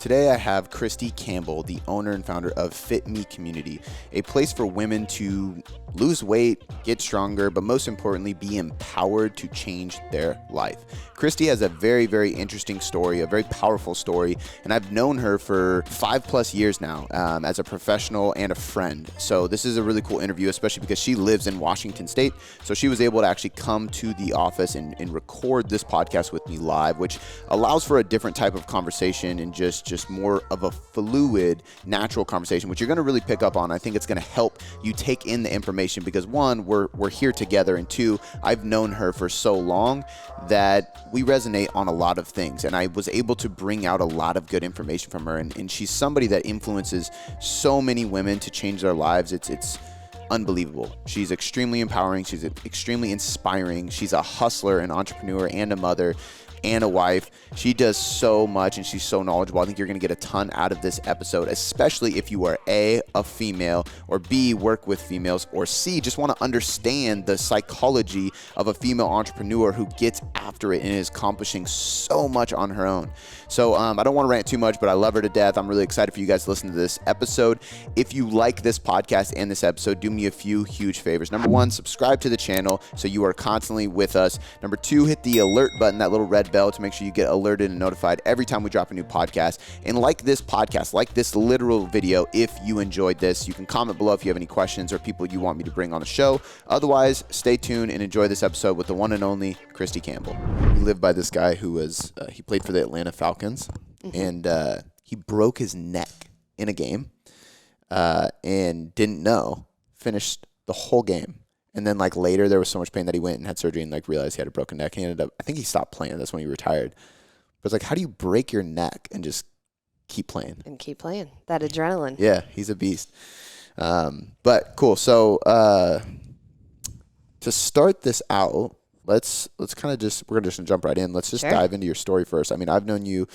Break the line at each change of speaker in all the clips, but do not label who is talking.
Today I have Christy Campbell, the owner and founder of FitMe Community, a place for women to lose weight, get stronger, but most importantly, be empowered to change their life. Christy has a very, very interesting story, a very powerful story, and I've known her for 5+ years now as a professional and a friend. So this is a really cool interview, especially because she lives in Washington State. So she was able to actually come to the office and record this podcast with me live, which allows for a different type of conversation and just more of a fluid, natural conversation, which you're going to really pick up on. I think it's going to help you take in the information because one, we're here together, and two, I've known her for so long that we resonate on a lot of things, and I was able to bring out a lot of good information from her, and she's somebody that influences so many women to change their lives. It's unbelievable. She's extremely empowering. She's extremely inspiring. She's a hustler, an entrepreneur, and a mother, and a wife. She does so much and she's so knowledgeable. I think you're going to get a ton out of this episode, especially if you are A, a female, or B, work with females, or C, just want to understand the psychology of a female entrepreneur who gets after it and is accomplishing so much on her own. So I don't want to rant too much, but I love her to death. I'm really excited for you guys to listen to this episode. If you like this podcast and this episode, do me a few huge favors. Number one, subscribe to the channel so you are constantly with us. Number two, hit the alert button, that little red bell, to make sure you get alerted and notified every time we drop a new podcast. And like this podcast, like this literal video, if you enjoyed this. You can comment below if you have any questions or people you want me to bring on the show. Otherwise, stay tuned and enjoy this episode with the one and only Christy Campbell. We live by this guy who was, he played for the Atlanta Falcons, and he broke his neck in a game and didn't know, finished the whole game. And then like later there was so much pain that he went and had surgery and like realized he had a broken neck. He ended up, I think he stopped playing. That's when he retired. But it's like, how do you break your neck and just keep playing?
And keep playing. That adrenaline.
Yeah, he's a beast. But cool. So to start this out, let's kind of just, we're just gonna jump right in. Let's just dive into your story first. I mean, I've known you,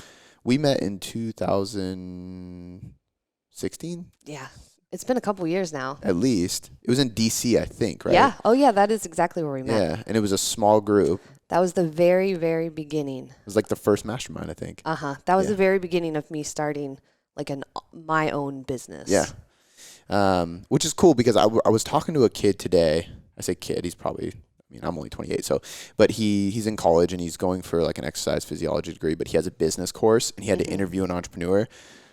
we met in 2016.
Yeah. It's been a couple years now.
At least. It was in DC, I think, right?
Yeah. Oh, yeah. That is exactly where we met.
Yeah. And it was a small group.
That was the very, very beginning.
It was like the first mastermind, I think.
That was the very beginning of me starting like my own business.
Yeah. Which is cool because I was talking to a kid today. I say kid. He's probably, I mean, I'm only 28. So, but he's in college and he's going for like an exercise physiology degree, but he has a business course and he had to interview an entrepreneur.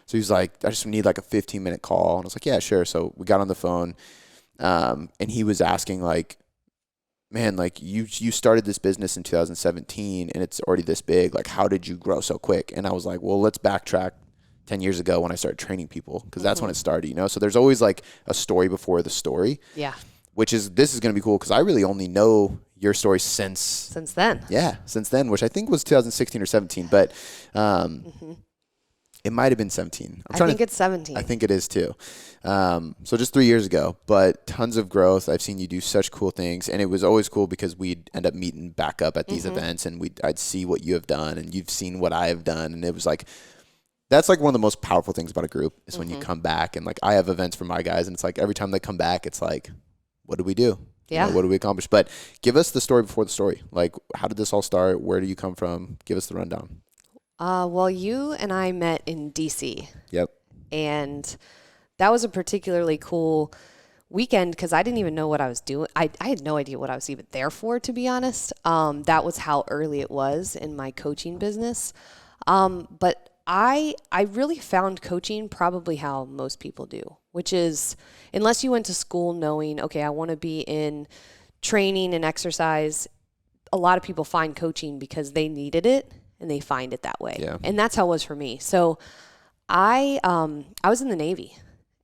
So he was like, I just need like a 15-minute call. And I was like, yeah, sure. So we got on the phone and he was asking like, man, like you started this business in 2017 and it's already this big. Like, how did you grow so quick? And I was like, well, let's backtrack 10 years ago when I started training people because that's when it started, you know? So there's always like a story before the story. Yeah. This is going to be cool because I really only know your story since
then. Yeah,
since then, which I think was 2016 or 17. But it might have been 17.
I think it's 17.
I think it is too. So just 3 years ago, but tons of growth. I've seen you do such cool things. And it was always cool because we'd end up meeting back up at these events and I'd see what you have done and you've seen what I have done. And it was like, that's like one of the most powerful things about a group is when you come back and like I have events for my guys and it's like every time they come back, it's like, what do we do? Yeah. You know, what do we accomplish? But give us the story before the story. Like, how did this all start? Where do you come from? Give us the rundown.
Well, you and I met in DC.
Yep.
And that was a particularly cool weekend because I didn't even know what I was doing. I had no idea what I was even there for, to be honest. That was how early it was in my coaching business. But I really found coaching probably how most people do, which is unless you went to school knowing, okay, I want to be in training and exercise, a lot of people find coaching because they needed it and they find it that way. Yeah. And that's how it was for me. So I was in the Navy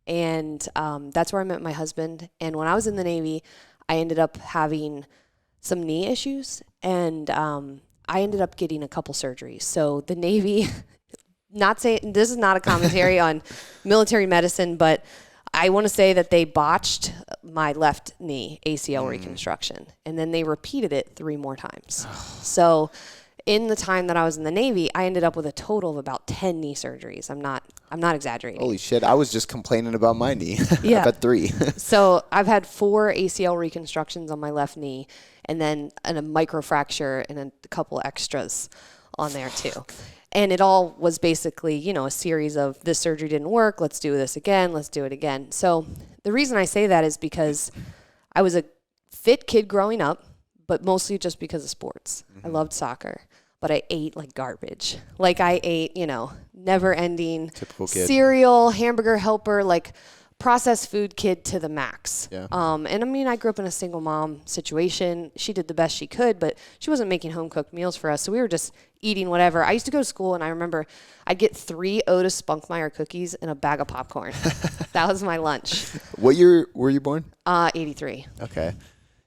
and that's where I met my husband. And when I was in the Navy, I ended up having some knee issues and I ended up getting a couple surgeries. So the Navy... Not saying this is not a commentary on military medicine, but I want to say that they botched my left knee ACL reconstruction, and then they repeated it 3 more times. So in the time that I was in the Navy, I ended up with a total of about 10 knee surgeries. I'm not exaggerating.
Holy shit. I was just complaining about my knee.
Yeah.
I've had 3.
So I've had 4 ACL reconstructions on my left knee and then a microfracture and a couple extras on there too. And it all was basically, you know, a series of this surgery didn't work. Let's do this again. Let's do it again. So the reason I say that is because I was a fit kid growing up, but mostly just because of sports. I loved soccer, but I ate like garbage. Like I ate, you know, never ending cereal, hamburger helper, like processed food kid to the max.
Yeah.
And I mean, I grew up in a single mom situation. She did the best she could, but she wasn't making home cooked meals for us. So we were just eating whatever. I used to go to school and I remember I'd get 3 Otis Spunkmeyer cookies and a bag of popcorn. That was my lunch.
What year were you born?
83.
Okay.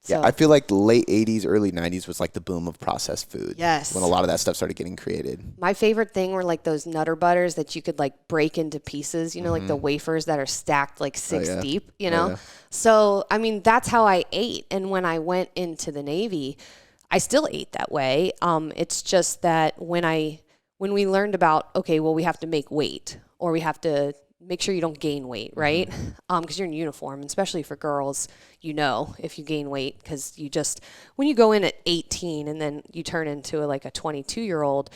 So,
Yeah, I feel like the late 80s, early 90s was like the boom of processed food.
Yes.
When a lot of that stuff started getting created.
my favorite thing were like those Nutter Butters that you could like break into pieces, you know, like the wafers that are stacked like 6 deep, you know?
yeah.
So, I mean, that's how I ate. And when I went into the Navy, I still ate that way. It's just that when we learned about, okay, well, we have to make weight or we have to make sure you don't gain weight, right? Because you're in uniform, and especially for girls, you know, if you gain weight, because when you go in at 18 and then you turn into like a 22-year-old,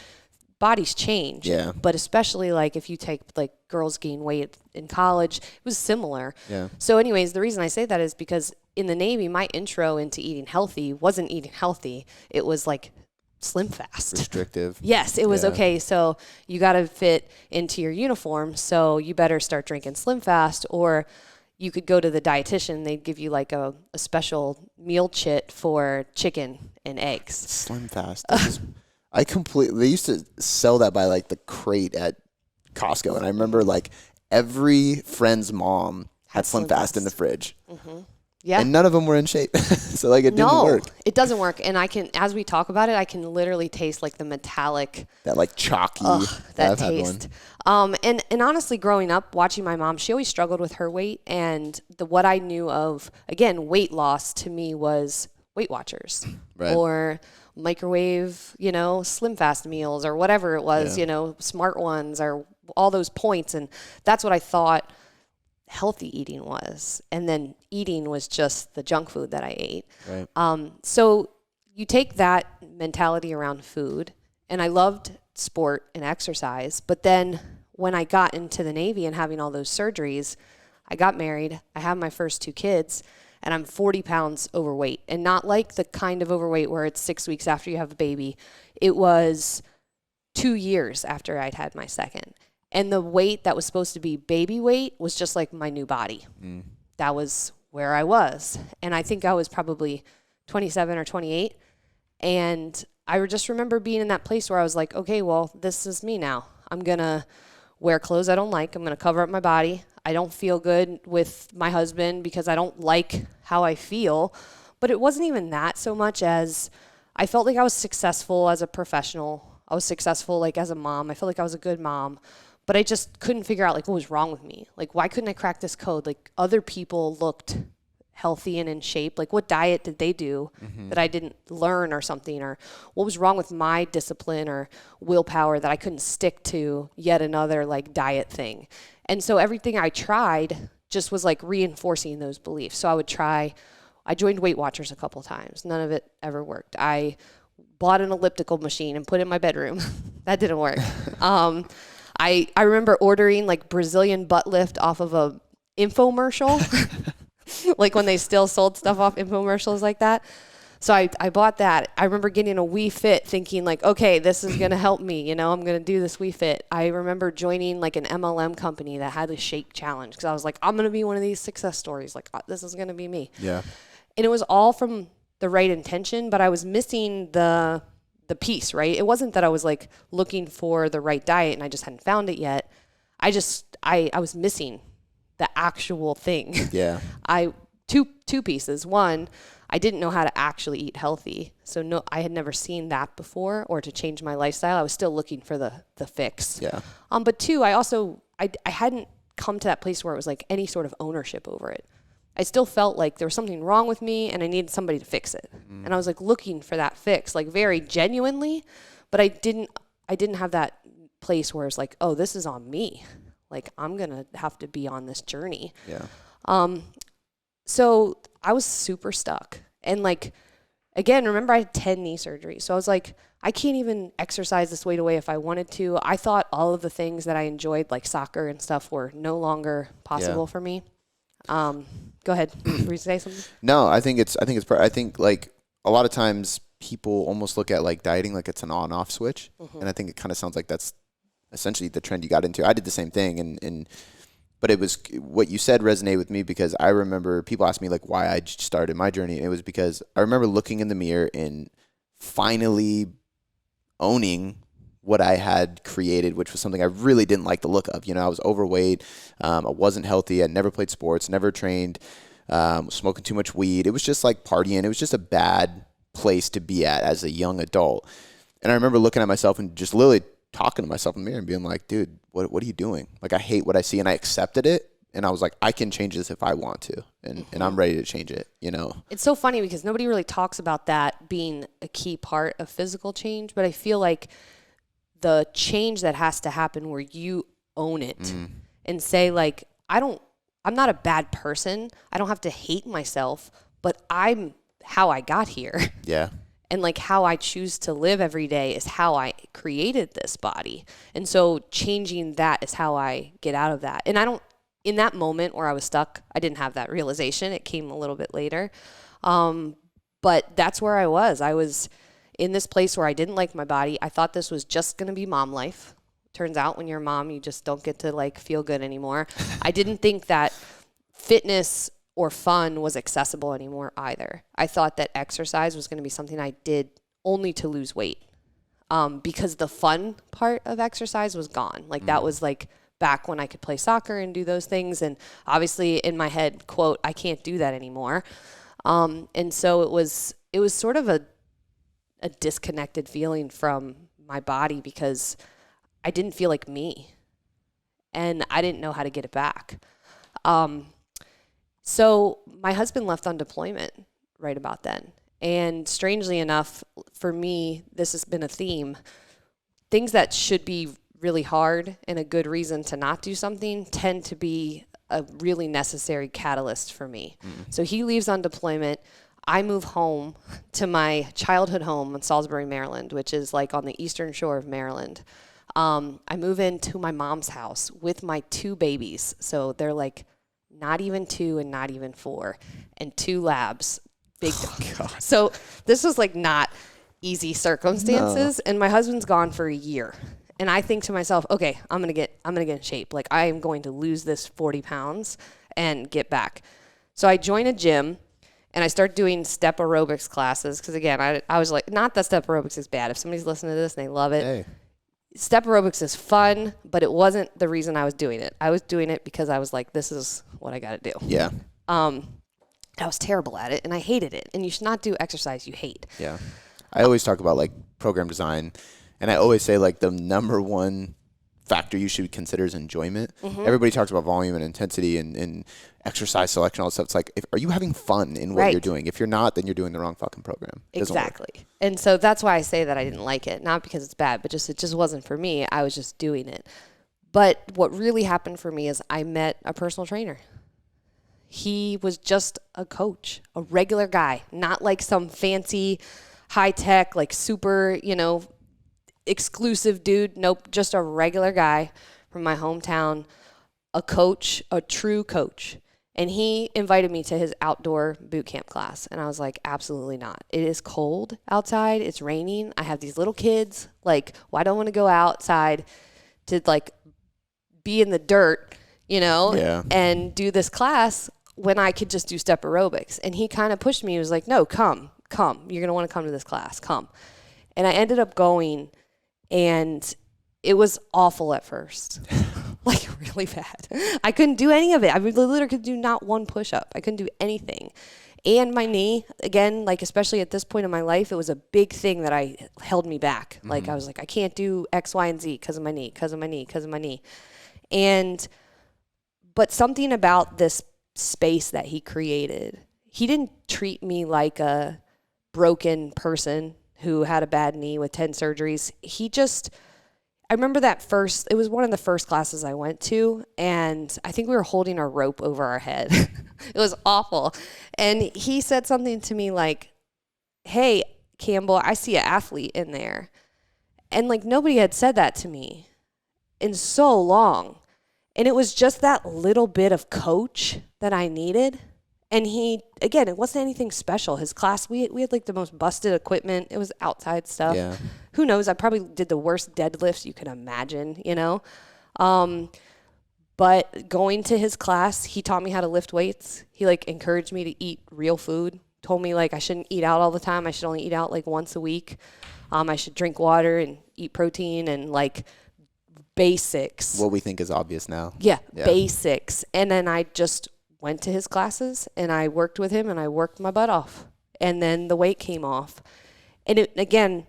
bodies change.
Yeah.
But especially like if you take like girls gain weight in college, it was similar.
Yeah.
So anyways, the reason I say that is because in the Navy, my intro into eating healthy wasn't eating healthy. It was like Slim Fast.
Restrictive.
Yes, it was okay. So you got to fit into your uniform. So you better start drinking Slim Fast, or you could go to the dietitian. They'd give you like a special meal kit for chicken and eggs.
Slim Fast. They used to sell that by like the crate at Costco. And I remember like every friend's mom had Slim Fast in the fridge.
Yeah.
And none of them were in shape. So like it didn't work.
It doesn't work. And as we talk about it, I can literally taste like the metallic.
That like chalky.
That taste. And honestly, growing up, watching my mom, she always struggled with her weight. And what I knew of, again, weight loss to me was Weight Watchers.
Right.
Or microwave, you know, Slim Fast meals or whatever it was, you know, Smart Ones or all those points. And that's what I thought healthy eating was, and then eating was just the junk food that I ate.
Right.
So you take that mentality around food, and I loved sport and exercise, but then when I got into the Navy and having all those surgeries, I got married, I have my first 2 kids, and I'm 40 pounds overweight, and not like the kind of overweight where it's 6 weeks after you have a baby. It was 2 years after I'd had my second. And the weight that was supposed to be baby weight was just like my new body. That was where I was. And I think I was probably 27 or 28. And I just remember being in that place where I was like, okay, well, this is me now. I'm going to wear clothes I don't like. I'm going to cover up my body. I don't feel good with my husband because I don't like how I feel. But it wasn't even that so much as I felt like I was successful as a professional. I was successful like as a mom. I felt like I was a good mom. But I just couldn't figure out like what was wrong with me. Like, why couldn't I crack this code? Like, other people looked healthy and in shape. Like, what diet did they do that I didn't learn or something? Or what was wrong with my discipline or willpower that I couldn't stick to yet another like diet thing? And so everything I tried just was like reinforcing those beliefs. So I joined Weight Watchers a couple times. None of it ever worked. I bought an elliptical machine and put it in my bedroom. That didn't work. I remember ordering like Brazilian butt lift off of a infomercial, like when they still sold stuff off infomercials like that. So I bought that. I remember getting a Wii Fit thinking like, okay, this is going to help me. You know, I'm going to do this Wii Fit. I remember joining like an MLM company that had a shake challenge because I was like, I'm going to be one of these success stories. Like, this is going to be me.
Yeah.
And it was all from the right intention, but I was missing the piece, right? It wasn't that I was like looking for the right diet and I just hadn't found it yet. I was missing the actual thing.
Yeah.
Two pieces. One, I didn't know how to actually eat healthy. So no, I had never seen that before, or to change my lifestyle. I was still looking for the fix.
Yeah.
But two, I hadn't come to that place where it was like any sort of ownership over it. I still felt like there was something wrong with me and I needed somebody to fix it. And I was like looking for that fix, like very genuinely, but I didn't have that place where it's like, oh, this is on me. Like, I'm going to have to be on this journey.
Yeah.
So I was super stuck. And like, again, remember I had 10 knee surgeries. So I was like, I can't even exercise this weight away if I wanted to. I thought all of the things that I enjoyed, like soccer and stuff, were no longer possible for me. Go ahead. Were you say something?
No, I think like a lot of times people almost look at like dieting like it's an on off switch. And I think it kind of sounds like that's essentially the trend you got into. I did the same thing. But it was what you said resonated with me because I remember people asked me like why I started my journey. And it was because I remember looking in the mirror and finally owning what I had created, which was something I really didn't like the look of. I was overweight. I wasn't healthy. I never played sports, never trained, smoking too much weed. It was just like partying. It was just a bad place to be at as a young adult. And I remember looking at myself and just literally talking to myself in the mirror and being like, dude, what are you doing? Like, I hate what I see. And I accepted it. And I was like, I can change this if I want to. And I'm ready to change it,
It's so funny because nobody really talks about that being a key part of physical change. But I feel like the change that has to happen where you own it and say, like, I'm not a bad person. I don't have to hate myself, but I'm how I got here.
Yeah.
And like how I choose to live every day is how I created this body. And so changing that is how I get out of that. And in that moment where I was stuck, I didn't have that realization. It came a little bit later. But that's where I was. I was in this place where I didn't like my body. I thought this was just going to be mom life. Turns out when you're a mom, you just don't get to like feel good anymore. I didn't think that fitness or fun was accessible anymore either. I thought that exercise was going to be something I did only to lose weight. Because the fun part of exercise was gone. Like that was like back when I could play soccer and do those things. And obviously in my head, quote, I can't do that anymore. And so it was sort of a disconnected feeling from my body because I didn't feel like me and I didn't know how to get it back. So my husband left on deployment right about then. And strangely enough, for me, this has been a theme. Things that should be really hard and a good reason to not do something tend to be a really necessary catalyst for me. So he leaves on deployment. I move home to my childhood home in Salisbury, Maryland, which is like on the eastern shore of Maryland. I move into my mom's house with my 2 babies. So they're like not even 2 and not even 4 and 2 labs. Big dog. So this was like not easy circumstances. No. And my husband's gone for a year. And I think to myself, okay, I'm gonna get in shape. Like I am going to lose this 40 pounds and get back. So I join a gym and I start doing step aerobics classes. Cause again, I was like, not that step aerobics is bad. If somebody's listening to this and they love it, hey. Step aerobics is fun, but it wasn't the reason I was doing it. I was doing it because I was like, this is what I gotta do.
Yeah.
I was terrible at it and I hated it. And you should not do exercise you hate.
Yeah. I always talk about like program design. And I always say like the number one factor you should consider is enjoyment. Everybody talks about volume and intensity and exercise selection, all that stuff. It's like, are you having fun in what you're doing? If you're not, then you're doing the wrong fucking program.
Exactly. And so that's why I say that I didn't like it. Not because it's bad, but it just wasn't for me. I was just doing it. But what really happened for me is I met a personal trainer. He was just a coach, a regular guy, not like some fancy high tech, like super, exclusive dude. Nope, just a regular guy from my hometown, a coach, a true coach. And he invited me to his outdoor boot camp class. And I was like, absolutely not. It is cold outside. It's raining. I have these little kids. Like, why do I want to go outside to like be in the dirt, and do this class when I could just do step aerobics? And he kind of pushed me. He was like, no, come. You're going to want to come to this class. Come. And I ended up going. And it was awful at first, like really bad. I couldn't do any of it. I literally could do not one push-up. I couldn't do anything. And my knee, again, like especially at this point in my life, it was a big thing that held me back. Like I was like, I can't do X, Y, and Z because of my knee. But something about this space that he created, he didn't treat me like a broken person who had a bad knee with 10 surgeries. I remember it was one of the first classes I went to, and I think we were holding our rope over our head. It was awful. And he said something to me like, hey, Campbell, I see an athlete in there. And like nobody had said that to me in so long. And it was just that little bit of coach that I needed. And he, again, it wasn't anything special. His class, we had like the most busted equipment. It was outside stuff.
Yeah.
Who knows? I probably did the worst deadlifts you could imagine, you know? But going to his class, he taught me how to lift weights. He like encouraged me to eat real food. Told me like I shouldn't eat out all the time. I should only eat out like once a week. I should drink water and eat protein and like basics.
What we think is obvious now.
Yeah, basics. And then I just went to his classes and I worked with him and I worked my butt off. And then the weight came off. And it, again,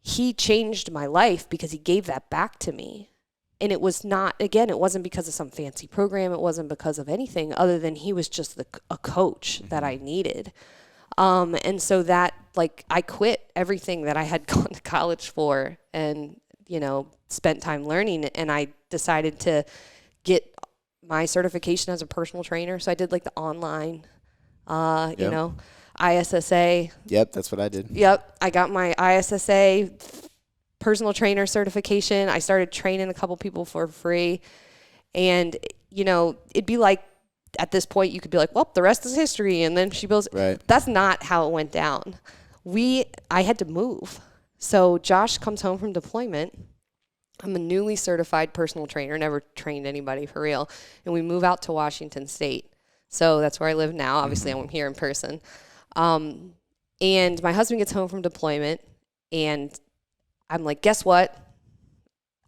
he changed my life because he gave that back to me. And it was not, again, it wasn't because of some fancy program. It wasn't because of anything other than he was just a coach that I needed. And so that, like, I quit everything that I had gone to college for and, you know, spent time learning. And I decided to get my certification as a personal trainer. So I did, like, the online, you know, ISSA.
Yep, that's what I did.
Yep, I got my ISSA personal trainer certification. I started training a couple people for free. And, you know, it'd be like, at this point, you could be like, well, the rest is history. And then she goes,
right.
That's not how it went down. I had to move. So Josh comes home from deployment. I'm a newly certified personal trainer, never trained anybody for real. And we move out to Washington State. So that's where I live now. Obviously, I'm here in person. And my husband gets home from deployment, and I'm like, guess what?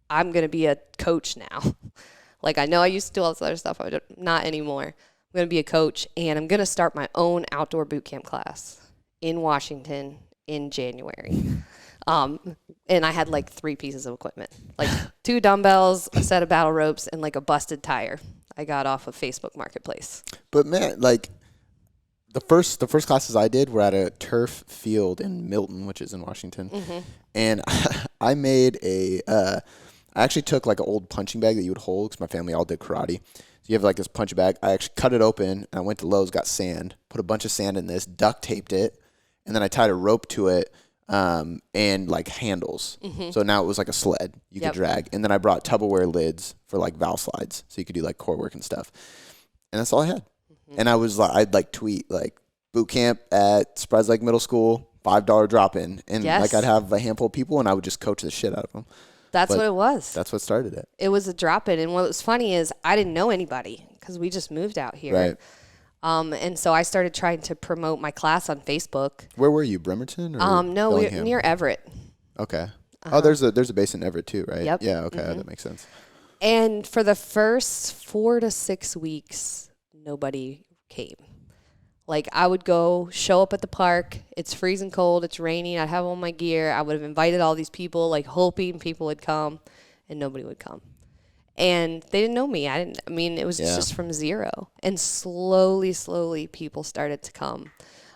I'm going to be a coach now. Like, I know I used to do all this other stuff. I'm not anymore. I'm going to be a coach, and I'm going to start my own outdoor boot camp class in Washington in January. And I had like 3 pieces of equipment, like 2 dumbbells, a set of battle ropes, and like a busted tire I got off of Facebook Marketplace.
But man, like the first classes I did were at a turf field in Milton, which is in Washington. Mm-hmm. And I made I actually took like an old punching bag that you would hold because my family all did karate. So you have like this punching bag. I actually cut it open and I went to Lowe's, got sand, put a bunch of sand in this, duct taped it, and then I tied a rope to it and like handles. Mm-hmm. So now it was like a sled you could drag. And then I brought Tupperware lids for like valve slides so you could do like core work and stuff. And that's all I had. Mm-hmm. And I was like, I'd like tweet like boot camp at Surprise Lake Middle School, $5 drop in. And like I'd have a handful of people and I would just coach the shit out of them.
That's what it was.
That's what started it.
It was a drop-in. And what was funny is I didn't know anybody because we just moved out here.
Right.
And so I started trying to promote my class on Facebook.
Where were you, Bremerton? Or
no, we're near Everett.
Okay. Oh, there's a base in Everett too, right?
Yep.
Yeah, okay. Mm-hmm. That makes sense.
And for the first 4 to 6 weeks, nobody came. Like, I would go show up at the park. It's freezing cold. It's raining. I'd have all my gear. I would have invited all these people, like, hoping people would come, and nobody would come. And they didn't know me. It was just from zero. And slowly, people started to come.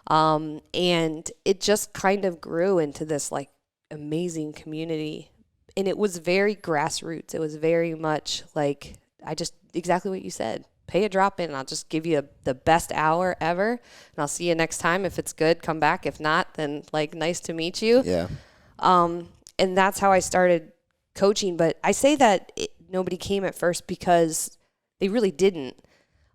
And it just kind of grew into this, like, amazing community. And it was very grassroots. It was very much like, exactly what you said. Pay a drop in and I'll just give you the best hour ever. And I'll see you next time. If it's good, come back. If not, then like, nice to meet you.
Yeah.
And that's how I started coaching. But I say that nobody came at first because they really didn't.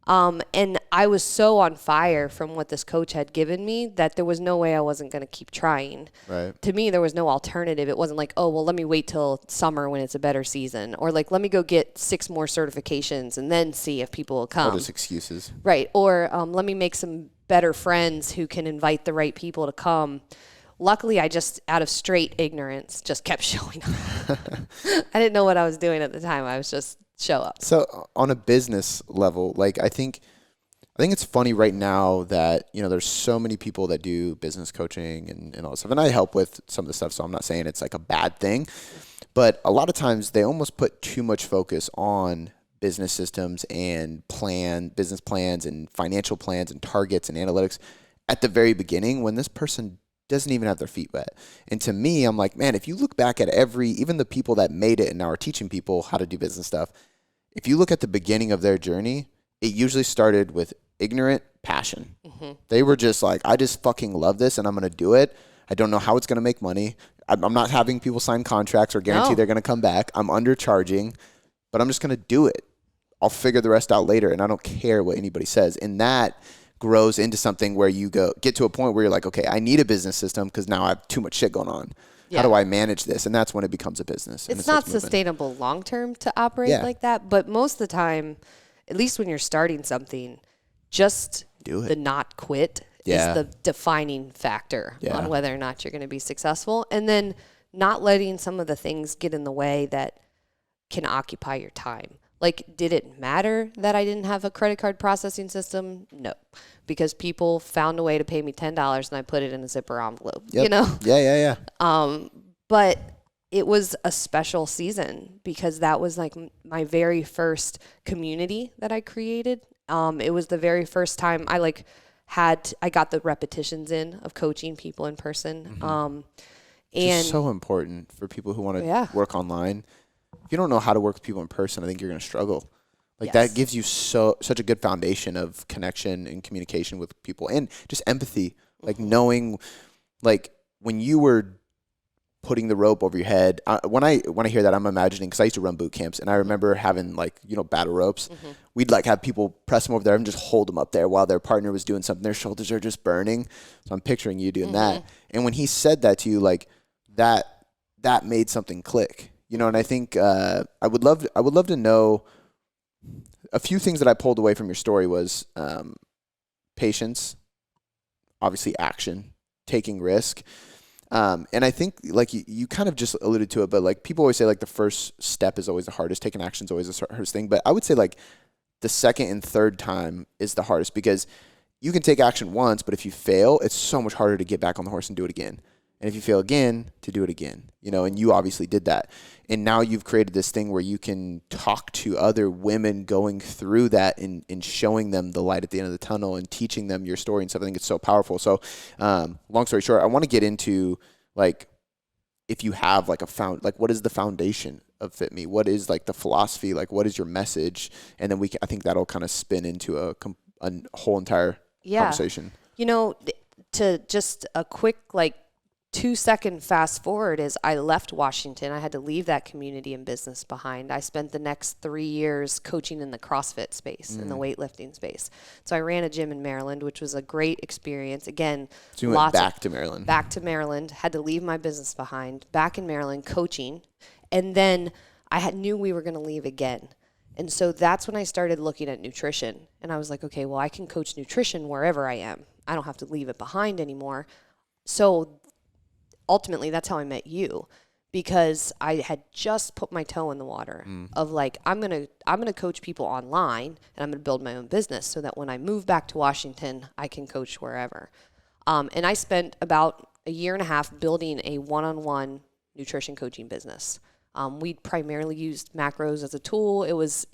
And I was so on fire from what this coach had given me that there was no way I wasn't going to keep trying.
Right.
To me, there was no alternative. It wasn't like, oh, well, let me wait till summer when it's a better season. Or like, let me go get 6 more certifications and then see if people will come.
Or just excuses.
Right. Or let me make some better friends who can invite the right people to come. Luckily, I just, out of straight ignorance, just kept showing up. I didn't know what I was doing at the time. I was just show up.
So on a business level, like I think it's funny right now that, you know, there's so many people that do business coaching and all this stuff. And I help with some of the stuff, so I'm not saying it's like a bad thing. But a lot of times they almost put too much focus on business systems and business plans and financial plans and targets and analytics at the very beginning when this person doesn't even have their feet wet. And to me, I'm like, man, if you look back at even the people that made it and now are teaching people how to do business stuff, if you look at the beginning of their journey, it usually started with ignorant passion. Mm-hmm. They were just like, I just fucking love this and I'm going to do it. I don't know how it's going to make money. I'm not having people sign contracts or guarantee
No.
they're going to come back. I'm undercharging, but I'm just going to do it. I'll figure the rest out later, and I don't care what anybody says. And that grows into something where you get to a point where you're like, okay, I need a business system because now I have too much shit going on.
Yeah.
How do I manage this? And that's when it becomes a business.
It's not sustainable long term to operate like that. But most of the time, at least when you're starting something, just
do it.
The not quit is the defining factor on whether or not you're going to be successful. And then not letting some of the things get in the way that can occupy your time. Like, did it matter that I didn't have a credit card processing system? No, because people found a way to pay me $10 and I put it in a zipper envelope, you know?
Yeah.
But it was a special season because that was like my very first community that I created. It was the very first time I got the repetitions in of coaching people in person. And
it's so important for people who want to work online. If you don't know how to work with people in person, I think you're going to struggle. Like that gives you such a good foundation of connection and communication with people and just empathy. Like knowing, like when you were putting the rope over your head. When I hear that, I'm imagining, because I used to run boot camps, and I remember having battle ropes. We'd have people press them over there and just hold them up there while their partner was doing something. Their shoulders are just burning. So I'm picturing you doing that. And when he said that to you, that made something click. And I think I would love to know a few things that I pulled away from your story was patience, obviously action, taking risk. And I think you kind of just alluded to it, but people always say the first step is always the hardest. Taking action is always the hardest thing. But I would say the second and third time is the hardest, because you can take action once, but if you fail, it's so much harder to get back on the horse and do it again. And if you fail again, to do it again, and you obviously did that. And now you've created this thing where you can talk to other women going through that and showing them the light at the end of the tunnel and teaching them your story and stuff. I think it's so powerful. So long story short, I want to get into if you have what is the foundation of FitMe? What is the philosophy? What is your message? And then I think that'll kind of spin into a whole entire conversation.
To just a quick 2-second fast forward is I left Washington. I had to leave that community and business behind. I spent the next 3 years coaching in the CrossFit space, in the weightlifting space. So I ran a gym in Maryland, which was a great experience. Again,
so you went back to Maryland.
Back to Maryland, had to leave my business behind, back in Maryland coaching. And then I knew we were going to leave again. And so that's when I started looking at nutrition. And I was like, okay, well, I can coach nutrition wherever I am. I don't have to leave it behind anymore. So ultimately, that's how I met you, because I had just put my toe in the water of I'm gonna coach people online, and I'm gonna build my own business so that when I move back to Washington, I can coach wherever. And I spent about a year and a half building a one-on-one nutrition coaching business. We primarily used macros as a tool. It was,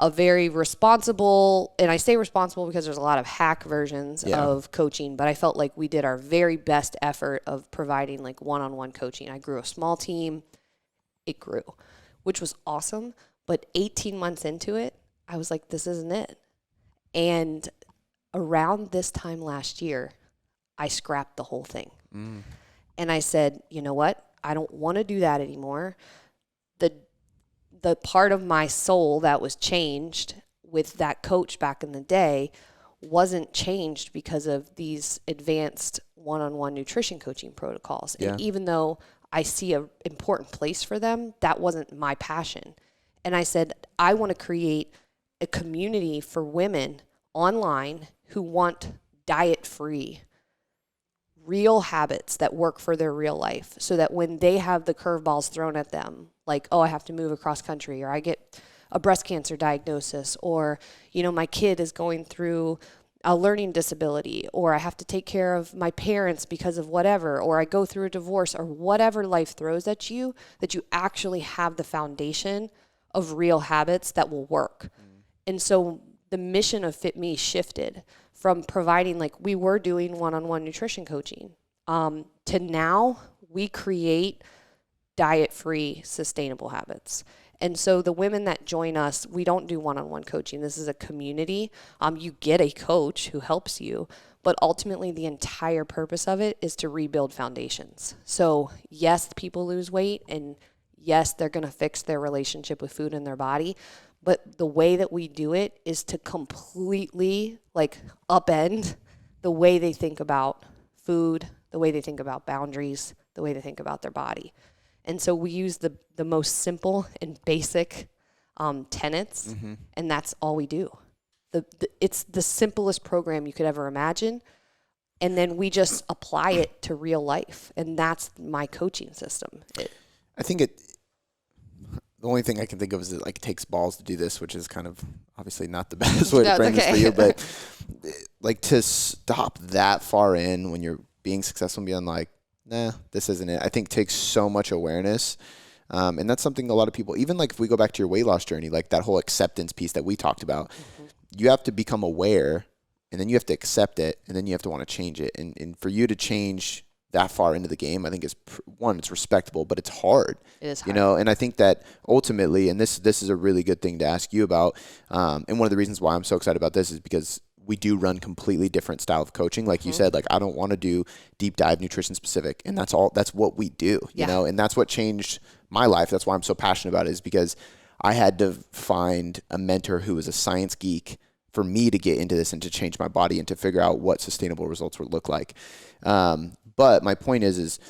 a very responsible, and I say responsible because there's a lot of hack versions of coaching, but I felt like we did our very best effort of providing one-on-one coaching. I grew a small team. It grew, which was awesome. But 18 months into it, I was like, this isn't it. And around this time last year, I scrapped the whole thing. And I said, you know what? I don't want to do that anymore. The part of my soul that was changed with that coach back in the day wasn't changed because of these advanced one-on-one nutrition coaching protocols. And even though I see an important place for them, that wasn't my passion. And I said, I want to create a community for women online who want diet-free, real habits that work for their real life, so that when they have the curveballs thrown at them, I have to move across country, or I get a breast cancer diagnosis, or, my kid is going through a learning disability, or I have to take care of my parents because of whatever, or I go through a divorce, or whatever life throws at you, that you actually have the foundation of real habits that will work. And so the mission of FitMe shifted from providing, we were doing one-on-one nutrition coaching, to now we create diet-free, sustainable habits. And so the women that join us, we don't do one-on-one coaching. This is a community. You get a coach who helps you, But ultimately, the entire purpose of it is to rebuild foundations. So yes, people lose weight, and yes, they're going to fix their relationship with food in their body. But the way that we do it is to completely like upend the way they think about food, the way they think about boundaries, the way they think about their body. And so we use the most simple and basic tenets, and that's all we do. It's the simplest program you could ever imagine, and then we just apply it to real life, and that's my coaching system.
I think the only thing I can think of is it like takes balls to do this, which is kind of obviously not the best way to frame this for you, but like to stop that far in when you're being successful and being like, nah, this isn't it. I think takes so much awareness. And that's something a lot of people, even like if we go back to your weight loss journey, like that whole acceptance piece that we talked about, you have to become aware, and then you have to accept it, and then you have to want to change it. And for you to change that far into the game, I think is it's respectable, but it's hard.
It is hard.
You know, and I think that ultimately, and this is a really good thing to ask you about. And one of the reasons why I'm so excited about this is because we do run completely different style of coaching. Like you said, like I don't want to do deep dive nutrition specific, and that's what we do, you know, and that's what changed my life. That's why I'm so passionate about it, is because I had to find a mentor who was a science geek for me to get into this and to change my body and to figure out what sustainable results would look like. But my point is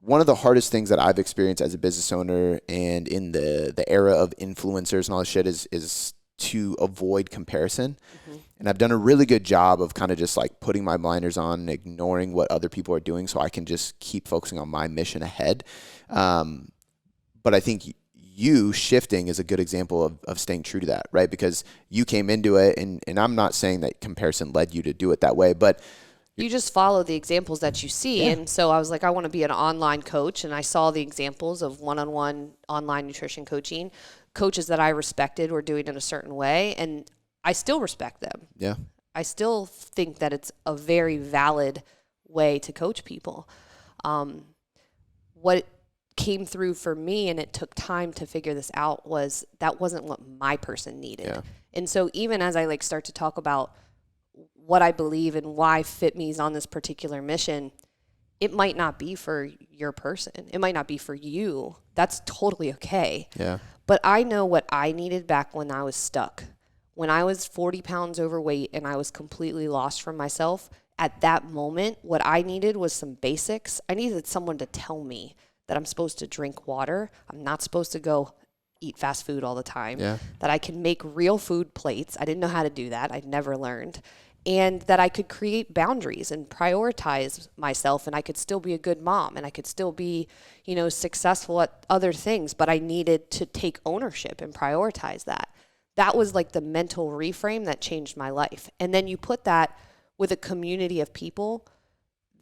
one of the hardest things that I've experienced as a business owner and in the era of influencers and all this shit is to avoid comparison. And I've done a really good job of kind of just like putting my blinders on and ignoring what other people are doing so I can just keep focusing on my mission ahead. But I think you shifting is a good example of staying true to that, right? Because you came into it, and I'm not saying that comparison led you to do it that way, but
you just follow the examples that you see. And so I was like, I want to be an online coach. And I saw the examples of one-on-one online nutrition coaching. Coaches that I respected were doing it in a certain way. And I still respect them.
Yeah.
I still think that it's a very valid way to coach people. What came through for me, and it took time to figure this out, was that wasn't what my person needed. Yeah. And so even as I like start to talk about what I believe and why FitMe is on this particular mission, it might not be for your person. It might not be for you. That's totally okay.
Yeah.
But I know what I needed back when I was stuck. When I was 40 pounds overweight and I was completely lost from myself, at that moment, what I needed was some basics. I needed someone to tell me that I'm supposed to drink water. I'm not supposed to go eat fast food all the time. Yeah. That I can make real food plates. I didn't know how to do that. I'd never learned. And that I could create boundaries and prioritize myself, and I could still be a good mom, and I could still be, you know, successful at other things, but I needed to take ownership and prioritize that. That was like the mental reframe that changed my life. And then you put that with a community of people,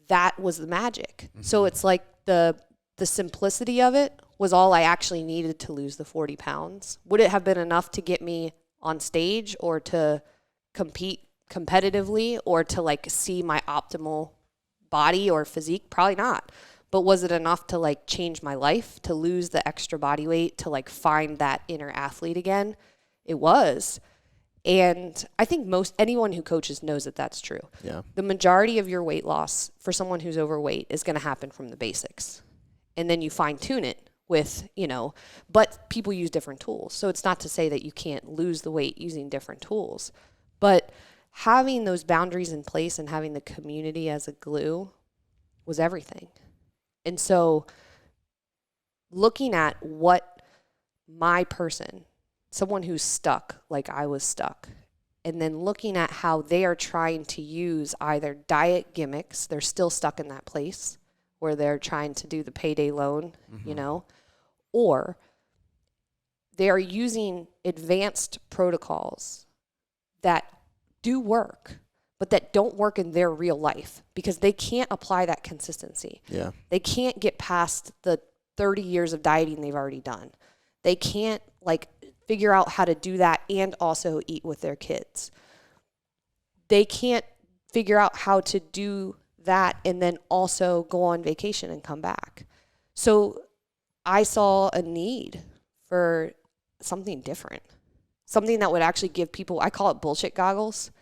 that was the magic. So it's like the simplicity of it was all I actually needed to lose the 40 pounds. Would it have been enough to get me on stage or to compete competitively or to like see my optimal body or physique? Probably not. But was it enough to like change my life, to lose the extra body weight, to like find that inner athlete again? It was. And I think anyone who coaches knows that that's true. Yeah. The majority of your weight loss for someone who's overweight is going to happen from the basics. And then you fine tune it with, you know, but people use different tools. So it's not to say that you can't lose the weight using different tools, but having those boundaries in place and having the community as a glue was everything. And so looking at what my person, someone who's stuck like I was stuck, and then looking at how they are trying to use either diet gimmicks, they're still stuck in that place where they're trying to do the payday loan, you know, or they are using advanced protocols that do work, but that don't work in their real life because they can't apply that consistency. Yeah. They can't get past the 30 years of dieting they've already done. They can't like figure out how to do that and also eat with their kids. They can't figure out how to do that and then also go on vacation and come back. So I saw a need for something different. Something that would actually give people, I call it bullshit goggles.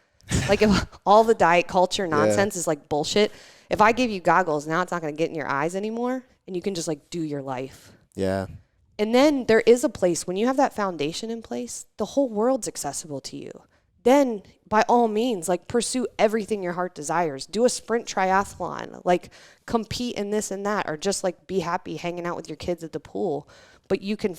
Like if all the diet culture nonsense is like bullshit, if I give you goggles, now it's not going to get in your eyes anymore and you can just like do your life.
Yeah.
And then there is a place when you have that foundation in place, the whole world's accessible to you. Then by all means, like pursue everything your heart desires. Do a sprint triathlon, like compete in this and that, or just like be happy hanging out with your kids at the pool. But you can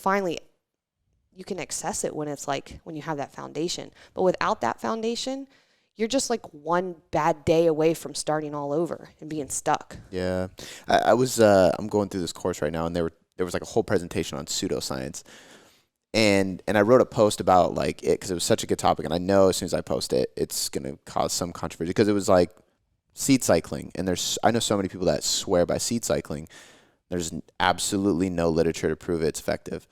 access it when it's like, when you have that foundation. But without that foundation, you're just like one bad day away from starting all over and being stuck.
Yeah. I'm going through this course right now, and there was like a whole presentation on pseudoscience. And I wrote a post about like it because it was such a good topic, and I know as soon as I post it, it's gonna cause some controversy because it was like seed cycling, and I know so many people that swear by seed cycling. There's absolutely no literature to prove it's effective.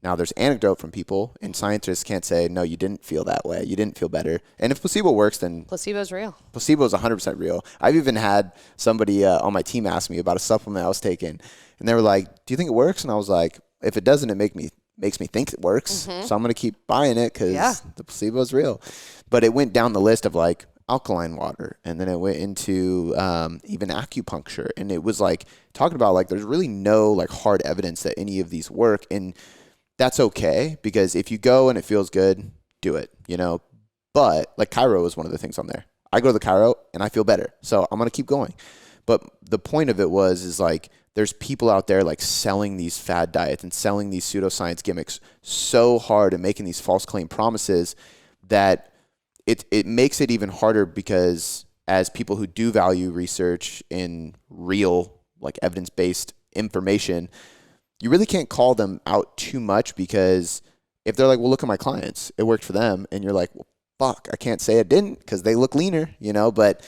Now there's anecdote from people, and scientists can't say no, you didn't feel that way, you didn't feel better. And if placebo works, then
placebo's real.
Placebo is 100% real. I've even had somebody on my team ask me about a supplement I was taking, and they were like, "Do you think it works?" And I was like, "If it doesn't, it makes me think it works. So I'm going to keep buying it because the placebo is real." But it went down the list of like alkaline water, and then it went into even acupuncture, and it was like talking about like there's really no like hard evidence that any of these work, and that's okay because if you go and it feels good, do it, you know. But like chiro was one of the things on there. I go to the chiro and I feel better, so I'm going to keep going. But the point of it is like there's people out there like selling these fad diets and selling these pseudoscience gimmicks so hard and making these false claim promises that it makes it even harder because as people who do value research in real like evidence-based information, you really can't call them out too much because if they're like, well, look at my clients, it worked for them. And you're like, well, fuck, I can't say it didn't because they look leaner, you know, but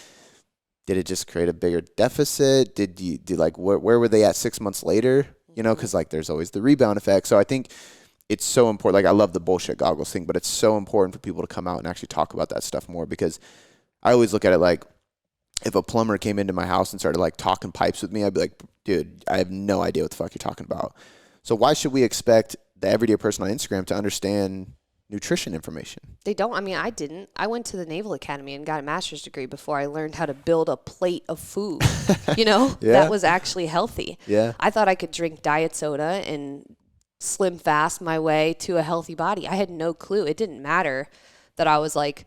did it just create a bigger deficit? Where were they at 6 months later? You know, because like there's always the rebound effect. So I think it's so important. Like I love the bullshit goggles thing, but it's so important for people to come out and actually talk about that stuff more because I always look at it like if a plumber came into my house and started like talking pipes with me, I'd be like, dude, I have no idea what the fuck you're talking about. So why should we expect the everyday person on Instagram to understand nutrition information?
They don't. I mean, I didn't. I went to the Naval Academy and got a master's degree before I learned how to build a plate of food, you know, that was actually healthy.
Yeah.
I thought I could drink diet soda and slim fast my way to a healthy body. I had no clue. It didn't matter that I was like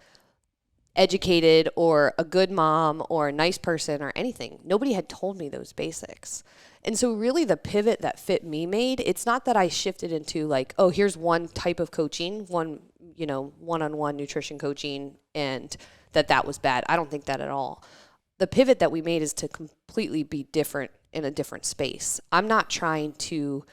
educated or a good mom or a nice person or anything. Nobody had told me those basics. And so really the pivot that FitMe made, it's not that I shifted into like, oh, here's one type of coaching, one-on-one nutrition coaching, and that was bad. I don't think that at all. The pivot that we made is to completely be different in a different space. I'm not trying to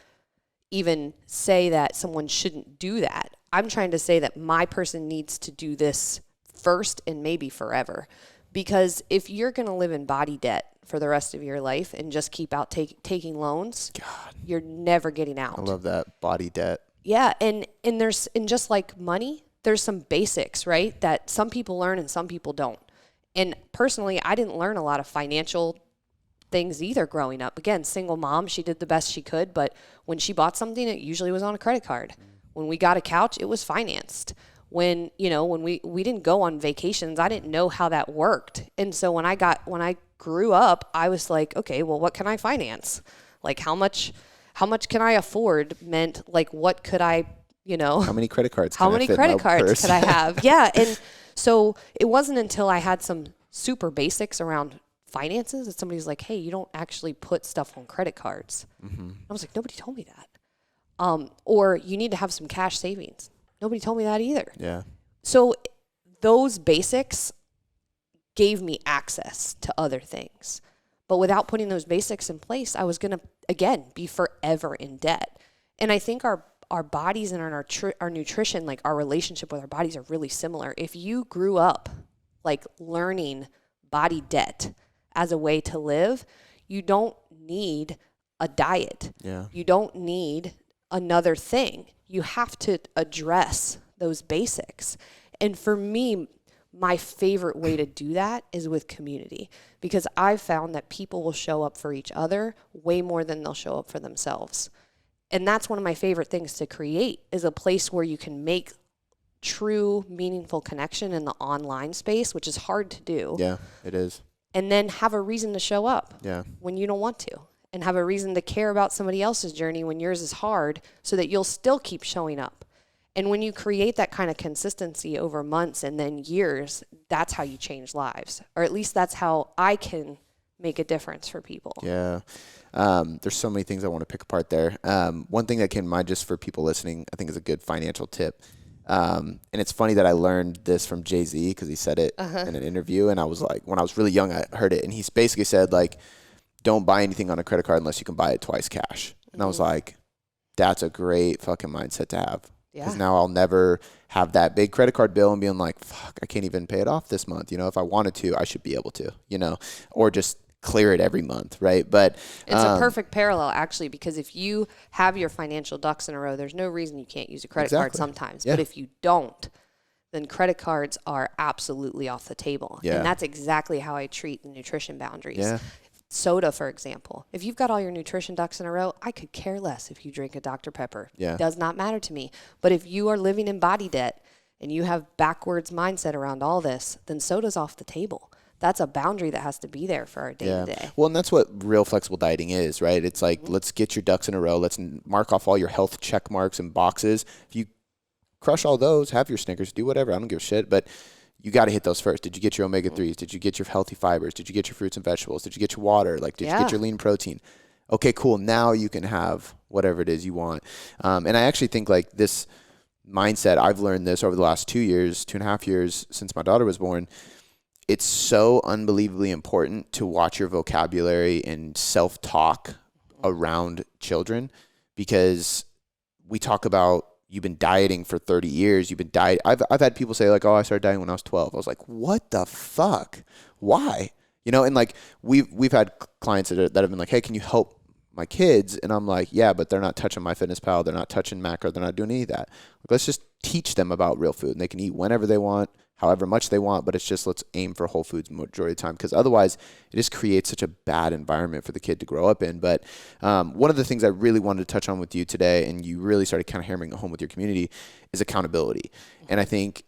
even say that someone shouldn't do that. I'm trying to say that my person needs to do this first and maybe forever. Because if you're going to live in body debt for the rest of your life and just keep out taking loans, you're never getting out.
I love that, body debt.
Yeah, and just like money, there's some basics, right, that some people learn and some people don't. And personally, I didn't learn a lot of financial things either growing up. Again, single mom, she did the best she could, but when she bought something, it usually was on a credit card. When we got a couch, it was financed. When we didn't go on vacations, I didn't know how that worked. And so when I grew up, I was like, okay, well, what can I finance? Like how much can I afford meant like, what could I,
how many credit cards
could I have? Yeah. And so it wasn't until I had some super basics around finances that somebody's like, hey, you don't actually put stuff on credit cards. Mm-hmm. I was like, nobody told me that. Or you need to have some cash savings. Nobody told me that either.
Yeah.
So those basics gave me access to other things. But without putting those basics in place, I was going to, again, be forever in debt. And I think our bodies and our nutrition, like our relationship with our bodies are really similar. If you grew up like learning body debt as a way to live, you don't need a diet.
Yeah.
You don't need another thing. You have to address those basics. And for me, my favorite way to do that is with community, because I've found that people will show up for each other way more than they'll show up for themselves. And that's one of my favorite things to create, is a place where you can make true, meaningful connection in the online space, which is hard to do.
Yeah, it is.
And then have a reason to show up when you don't want to, and have a reason to care about somebody else's journey when yours is hard, so that you'll still keep showing up. And when you create that kind of consistency over months and then years, that's how you change lives. Or at least that's how I can make a difference for people.
Yeah. There's so many things I want to pick apart there. One thing that came to mind just for people listening, I think is a good financial tip. And it's funny that I learned this from Jay-Z because he said it in an interview. And I was like, when I was really young, I heard it. And he basically said, like, don't buy anything on a credit card unless you can buy it twice cash. And I was like, that's a great fucking mindset to have. Because now I'll never have that big credit card bill and being like, fuck, I can't even pay it off this month. You know, if I wanted to, I should be able to, you know, or just clear it every month, right? But
it's a perfect parallel, actually, because if you have your financial ducks in a row, there's no reason you can't use a credit card sometimes. But if you don't, then credit cards are absolutely off the table. And that's exactly how I treat the nutrition boundaries. Soda, for example. If you've got all your nutrition ducks in a row, I could care less if you drink a Dr. Pepper. It does not matter to me. But if you are living in body debt and you have backwards mindset around all this, then soda's off the table. That's a boundary that has to be there for our day-to-day.
Well, and that's what real flexible dieting is, right? It's like, let's get your ducks in a row. Let's mark off all your health check marks and boxes. If you crush all those, have your Snickers, do whatever. I don't give a shit. But you got to hit those first. Did you get your omega-3s? Did you get your healthy fibers? Did you get your fruits and vegetables? Did you get your water? Like, did you get your lean protein? Okay, cool. Now you can have whatever it is you want. And I actually think, like, this mindset, I've learned this over the last 2.5 years since my daughter was born. It's so unbelievably important to watch your vocabulary and self-talk around children, because we talk about, you've been dieting for 30 years. You've been dieting. I've had people say, like, oh, I started dieting when I was 12. I was like, what the fuck? Why? You know, and like we've had clients that have been like, hey, can you help my kids? And I'm like, yeah, but they're not touching MyFitnessPal. They're not touching Macro. They're not doing any of that. Like, let's just teach them about real food, and they can eat whenever they want, however much they want, but it's just, let's aim for whole foods majority of the time, because otherwise it just creates such a bad environment for the kid to grow up in. But one of the things I really wanted to touch on with you today, and you really started kind of hammering home with your community, is accountability. And I think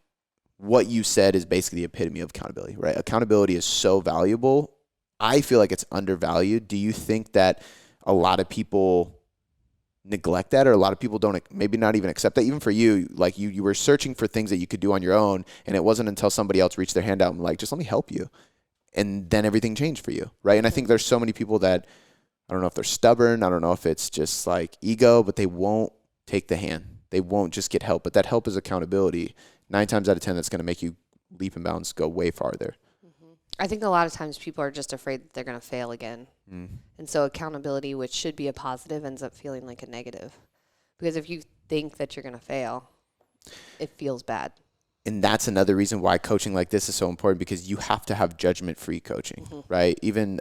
what you said is basically the epitome of accountability, right? Accountability is so valuable. I feel like it's undervalued. Do you think that a lot of people neglect that, or a lot of people don't, maybe not even accept that? Even for you, like you were searching for things that you could do on your own, and it wasn't until somebody else reached their hand out and like, just let me help you, and then everything changed for you, right? And I think there's so many people that, I don't know if they're stubborn, I don't know if it's just like ego, but they won't take the hand. They won't just get help. But that help is accountability. 9 times out of 10, that's going to make you leap and bounds, go way farther.
I think a lot of times people are just afraid that they're going to fail again. And so accountability, which should be a positive, ends up feeling like a negative. Because if you think that you're going to fail, it feels bad.
And that's another reason why coaching like this is so important, because you have to have judgment-free coaching, right? Even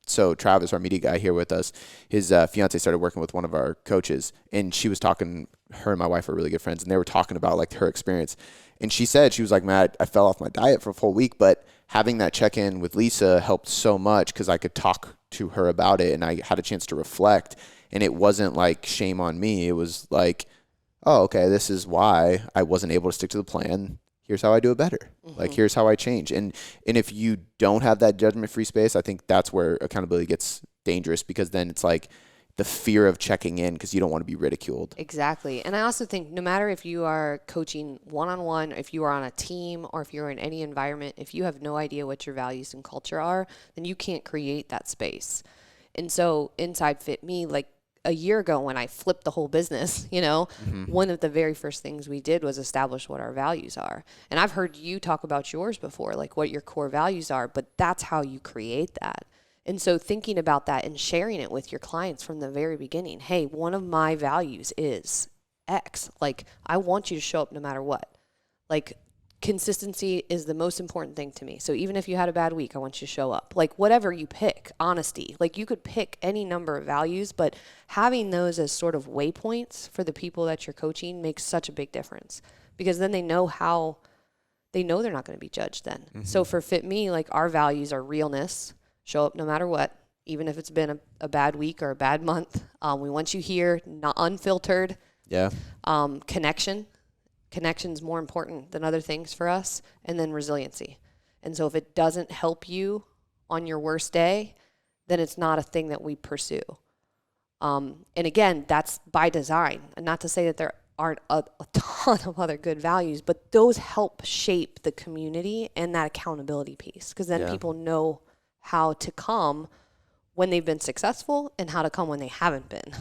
so Travis, our media guy here with us, his fiance started working with one of our coaches, and she was talking, her and my wife are really good friends, and they were talking about like her experience. And she said, she was like, Matt, I fell off my diet for a full week, but having that check-in with Lisa helped so much, because I could talk to her about it and I had a chance to reflect, and it wasn't like shame on me. It was like, oh, okay, this is why I wasn't able to stick to the plan. Here's how I do it better. Like, here's how I change. And if you don't have that judgment-free space, I think that's where accountability gets dangerous, because then it's like the fear of checking in, because you don't want to be ridiculed.
Exactly. And I also think no matter if you are coaching one-on-one, if you are on a team, or if you're in any environment, if you have no idea what your values and culture are, then you can't create that space. And so inside FitMe, like a year ago when I flipped the whole business, you know, one of the very first things we did was establish what our values are. And I've heard you talk about yours before, like what your core values are, but that's how you create that. And so thinking about that and sharing it with your clients from the very beginning, hey, one of my values is X. Like, I want you to show up no matter what. Like, consistency is the most important thing to me. So even if you had a bad week, I want you to show up. Like, whatever you pick, honesty. Like, you could pick any number of values, but having those as sort of waypoints for the people that you're coaching makes such a big difference, because then they know they're not going to be judged then. So for FitMe, like, our values are realness. Show up no matter what, even if it's been a bad week or a bad month. We want you here, not unfiltered.
Yeah.
Connection. Connection's more important than other things for us, and then resiliency. And so if it doesn't help you on your worst day, then it's not a thing that we pursue. And again, that's by design. And not to say that there aren't a ton of other good values, but those help shape the community and that accountability piece. Because then people know how to come when they've been successful and how to come when they haven't been.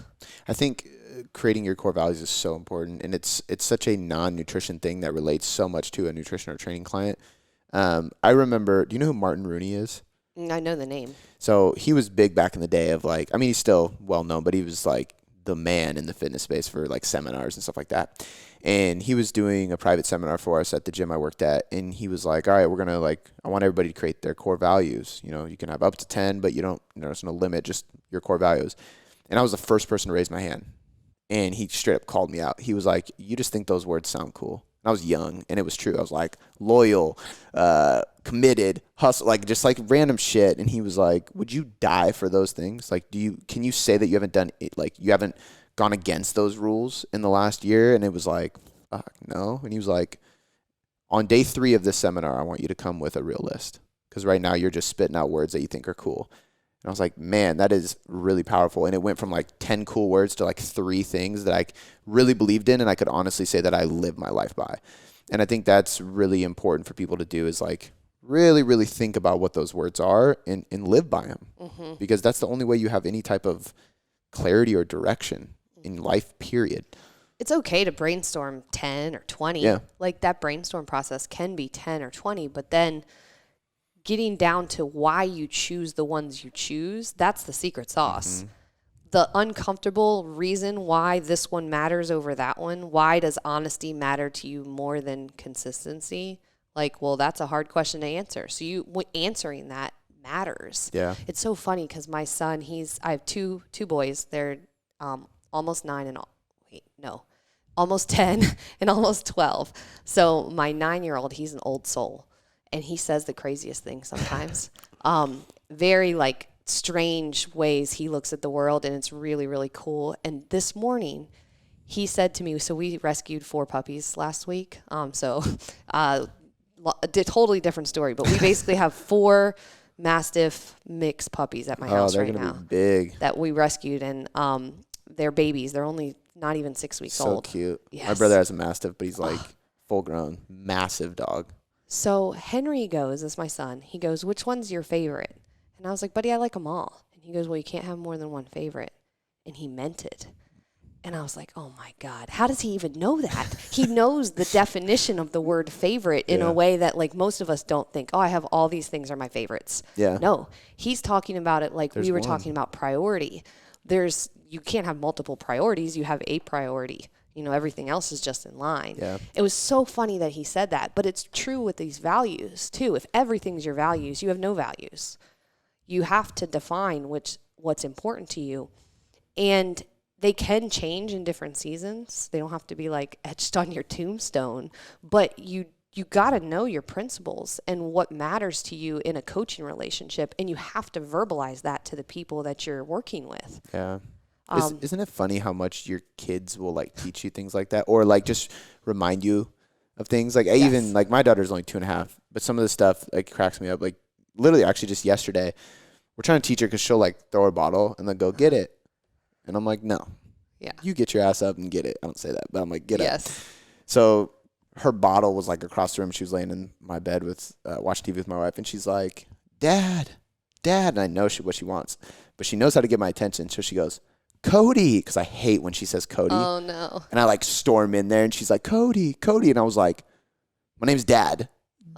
I think creating your core values is so important, and it's such a non-nutrition thing that relates so much to a nutrition or training client. I remember, do you know who Martin Rooney is?
I know the name.
So he was big back in the day of like, I mean, he's still well known, but he was like the man in the fitness space for like seminars and stuff like that. And he was doing a private seminar for us at the gym I worked at. And he was like, all right, we're going to like, I want everybody to create their core values. You know, you can have up to 10, but you don't, there's no limit, just your core values. And I was the first person to raise my hand. And he straight up called me out. He was like, you just think those words sound cool. And I was young, and it was true. I was like, loyal, committed, hustle, like just like random shit. And he was like, would you die for those things? Like, can you say that you haven't done it? Like, you haven't gone against those rules in the last year? And it was like, fuck, no. And he was like, on day 3 of this seminar, I want you to come with a real list. Because right now you're just spitting out words that you think are cool. And I was like, man, that is really powerful. And it went from like 10 cool words to like 3 things that I really believed in, and I could honestly say that I live my life by. And I think that's really important for people to do, is like really, really think about what those words are and live by them. Mm-hmm. Because that's the only way you have any type of clarity or direction in life, period.
It's okay to brainstorm 10 or 20.
Yeah.
Like that brainstorm process can be 10 or 20, but then getting down to why you choose the ones you choose, that's the secret sauce. Mm-hmm. The uncomfortable reason why this one matters over that one, why does honesty matter to you more than consistency? Like, well, that's a hard question to answer. So answering that matters.
Yeah.
It's so funny because my son, I have two boys. They're almost 9 and almost 10 and almost 12. So my 9-year-old, he's an old soul. And he says the craziest things sometimes. Very like strange ways he looks at the world, and it's really, really cool. And this morning he said to me, so we rescued 4 puppies last week. A totally different story, but we basically have 4 Mastiff mixed puppies at my house right now.
They're going to be big.
That we rescued, and they're babies. They're only not even 6 weeks old.
So cute.
Yes.
My brother has a Mastiff, but he's like full grown, massive dog.
So Henry goes, that's my son, he goes, which one's your favorite? And I was like, buddy, I like them all. And he goes, well, you can't have more than one favorite. And he meant it. And I was like, oh my God, how does he even know that? He knows the definition of the word favorite in a way that like most of us don't think, oh, I have all these things are my favorites.
Yeah.
No, he's talking about it like we were talking about priority. You can't have multiple priorities. You have a priority. You know, everything else is just in line. Yeah. It was so funny that he said that, but it's true with these values too. If everything's your values, you have no values. You have to define what's important to you. And they can change in different seasons. They don't have to be like etched on your tombstone, but you got to know your principles and what matters to you in a coaching relationship. And you have to verbalize that to the people that you're working with.
Yeah. Isn't it funny how much your kids will like teach you things like that, or like just remind you of things? Like even like my daughter's only 2.5, but some of the stuff like cracks me up. Like literally, actually, just yesterday, we're trying to teach her because she'll like throw a bottle and then go get it, and I'm like, no, you get your ass up and get it. I don't say that, but I'm like, get up. So her bottle was like across the room. She was laying in my bed with watching TV with my wife, and she's like, Dad, and I know what she wants, but she knows how to get my attention. So she goes, Cody, because I hate when she says Cody.
Oh, no.
And I like storm in there, and she's like, Cody. And I was like, my name's Dad.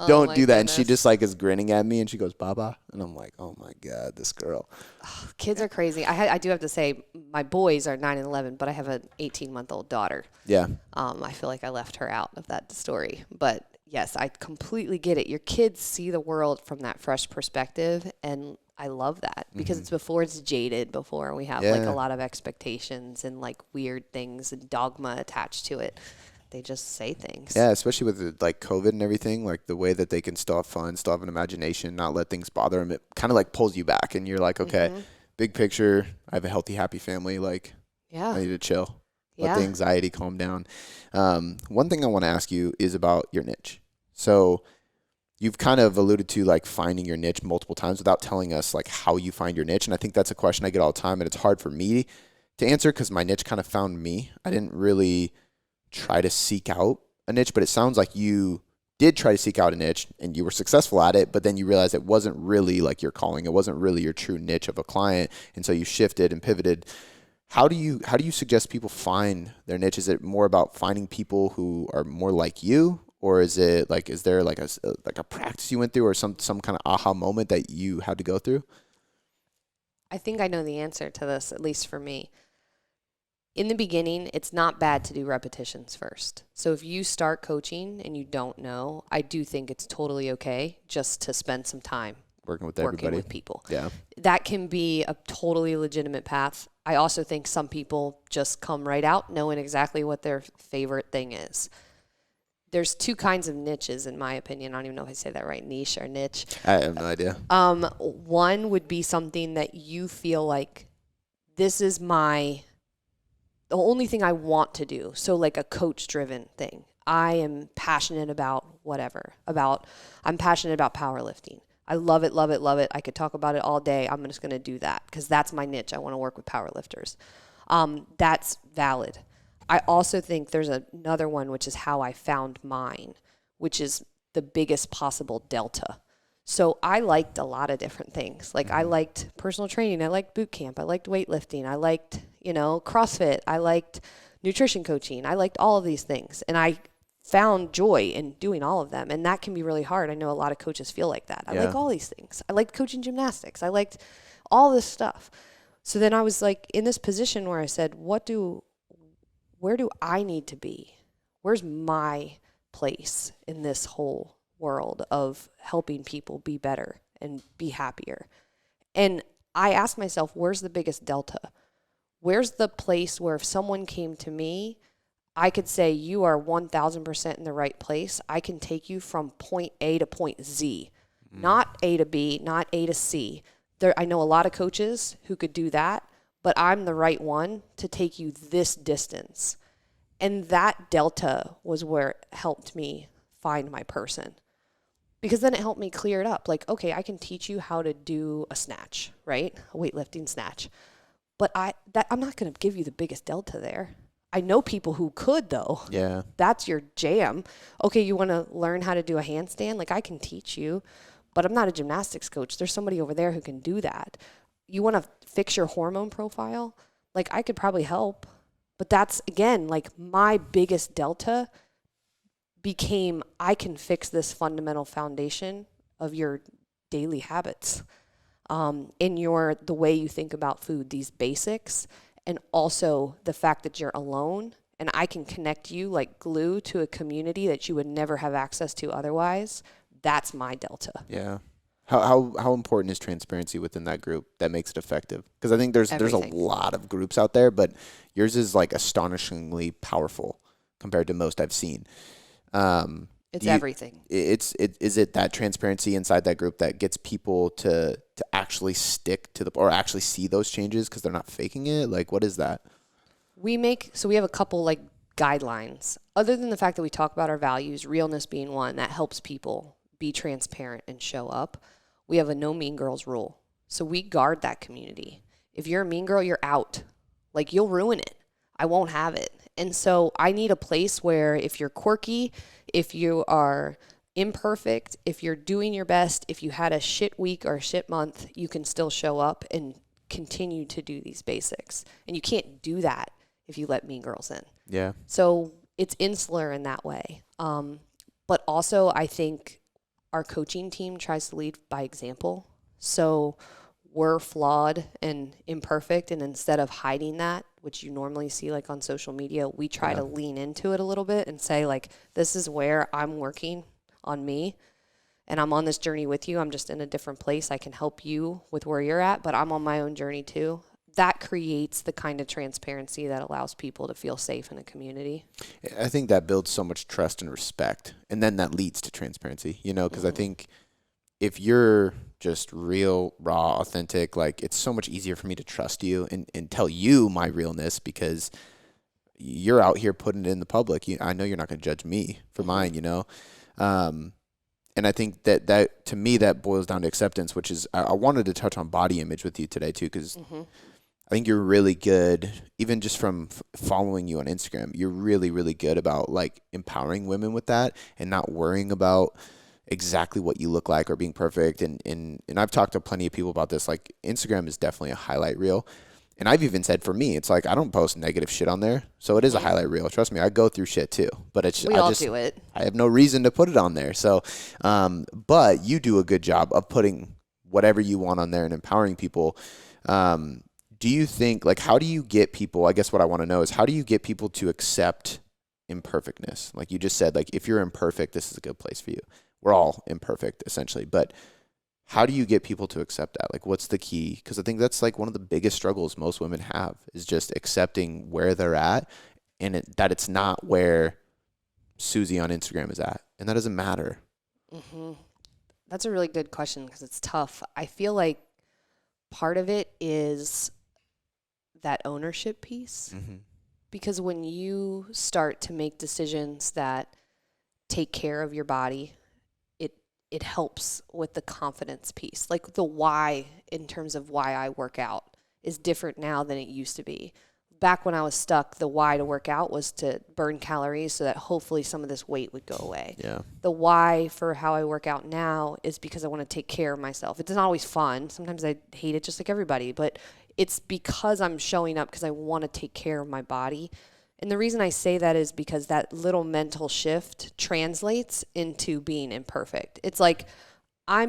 Don't do that. Goodness. And she just like is grinning at me, and she goes, Baba. And I'm like, oh my God, this girl.
Oh, kids are crazy. I do have to say, my boys are 9 and 11, but I have an 18-month-old daughter. Yeah. I feel like I left her out of that story. But yes, I completely get it. Your kids see the world from that fresh perspective, and I love that because it's before it's jaded, before we have like a lot of expectations and like weird things and dogma attached to it. They just say things.
Yeah, especially with like COVID and everything, like the way that they can still have fun, still have an imagination, not let things bother them. It kind of like pulls you back, and you're like, okay, big picture, I have a healthy, happy family. Like, I need to chill. let the anxiety calm down. One thing I want to ask you is about your niche. So you've kind of alluded to like finding your niche multiple times without telling us like how you find your niche. And I think that's a question I get all the time, and it's hard for me to answer because my niche kind of found me. I didn't really try to seek out a niche, but it sounds like you did try to seek out a niche and you were successful at it, but then you realized it wasn't really like your calling. It wasn't really your true niche of a client. And so you shifted and pivoted. How do you suggest people find their niche? Is it more about finding people who are more like you? Or is it like, is there like a practice you went through or some kind of aha moment that you had to go through?
I think I know the answer to this, at least for me. In the beginning, it's not bad to do repetitions first. So if you start coaching and you don't know, I do think it's totally okay just to spend some time
working with
people.
Yeah.
That can be a totally legitimate path. I also think some people just come right out knowing exactly what their favorite thing is. There's two kinds of niches, in my opinion. I don't even know if I say that right, niche or niche.
I have no idea.
One would be something that you feel like this is the only thing I want to do. So like a coach-driven thing. I am passionate about whatever. I'm passionate about powerlifting. I love it, love it, love it. I could talk about it all day. I'm just going to do that because that's my niche. I want to work with powerlifters. That's valid. I also think there's another one, which is how I found mine, which is the biggest possible delta. So I liked a lot of different things. Like I liked personal training. I liked boot camp. I liked weightlifting. I liked, CrossFit. I liked nutrition coaching. I liked all of these things. And I found joy in doing all of them. And that can be really hard. I know a lot of coaches feel like that. I like all these things. I liked coaching gymnastics. I liked all this stuff. So then I was like in this position where I said, where do I need to be? Where's my place in this whole world of helping people be better and be happier? And I asked myself, where's the biggest delta? Where's the place where if someone came to me, I could say, you are 1,000% in the right place. I can take you from point A to point Z, not A to B, not A to C. I know a lot of coaches who could do that, but I'm the right one to take you this distance. And that delta was where it helped me find my person. Because then it helped me clear it up. Like, okay, I can teach you how to do a snatch, right? A weightlifting snatch. But I'm not going to give you the biggest delta there. I know people who could, though.
Yeah.
That's your jam. Okay, you want to learn how to do a handstand? Like, I can teach you, but I'm not a gymnastics coach. There's somebody over there who can do that. You want to fix your hormone profile? Like, I could probably help. But that's, again, like my biggest delta became I can fix this fundamental foundation of your daily habits, in the way you think about food, these basics, and also the fact that you're alone and I can connect you like glue to a community that you would never have access to otherwise. That's my delta.
Yeah. How important is transparency within that group that makes it effective? Because I think there's a lot of groups out there, but yours is like astonishingly powerful compared to most I've seen.
It's everything.
Is it that transparency inside that group that gets people to actually stick to or actually see those changes because they're not faking it? Like, what is that?
We have a couple like guidelines. Other than the fact that we talk about our values, realness being one, that helps people be transparent and show up. We have a no mean girls rule. So we guard that community. If you're a mean girl, you're out. Like, you'll ruin it. I won't have it. And so I need a place where if you're quirky, if you are imperfect, if you're doing your best, if you had a shit week or a shit month, you can still show up and continue to do these basics. And you can't do that if you let mean girls in.
Yeah.
So it's insular in that way. But also I think our coaching team tries to lead by example. So we're flawed and imperfect, and instead of hiding that, which you normally see like on social media, we try to lean into it a little bit and say like, this is where I'm working on me and I'm on this journey with you. I'm just in a different place. I can help you with where you're at, but I'm on my own journey too. That creates the kind of transparency that allows people to feel safe in a community.
I think that builds so much trust and respect, and then that leads to transparency, because I think if you're just real, raw, authentic, like, it's so much easier for me to trust you and tell you my realness because you're out here putting it in the public. I know you're not going to judge me for mine, you know? And I think that to me, that boils down to acceptance, which is, I wanted to touch on body image with you today too, because I think you're really good, even just from following you on Instagram, you're really, really good about like empowering women with that and not worrying about exactly what you look like or being perfect. And I've talked to plenty of people about this. Like, Instagram is definitely a highlight reel. And I've even said, for me, it's like, I don't post negative shit on there. So it is a highlight reel. Trust me, I go through shit too. But
we all do it.
I have no reason to put it on there. So, but you do a good job of putting whatever you want on there and empowering people. Do you think, like, how do you get people, I guess what I want to know is, how do you get people to accept imperfectness? Like you just said, like, if you're imperfect, this is a good place for you. We're all imperfect, essentially. But how do you get people to accept that? Like, what's the key? Because I think that's like one of the biggest struggles most women have, is just accepting where they're at, and that it's not where Susie on Instagram is at. And that doesn't matter.
That's a really good question, because it's tough. I feel like part of it is that ownership piece. Because when you start to make decisions that take care of your body, it helps with the confidence piece. Like, the why, in terms of why I work out, is different now than it used to be. Back when I was stuck, the why to work out was to burn calories so that hopefully some of this weight would go away.
Yeah.
The why for how I work out now is because I want to take care of myself. It's not always fun. Sometimes I hate it, just like everybody, but it's because I'm showing up because I want to take care of my body. And the reason I say that is because that little mental shift translates into being imperfect. It's like, I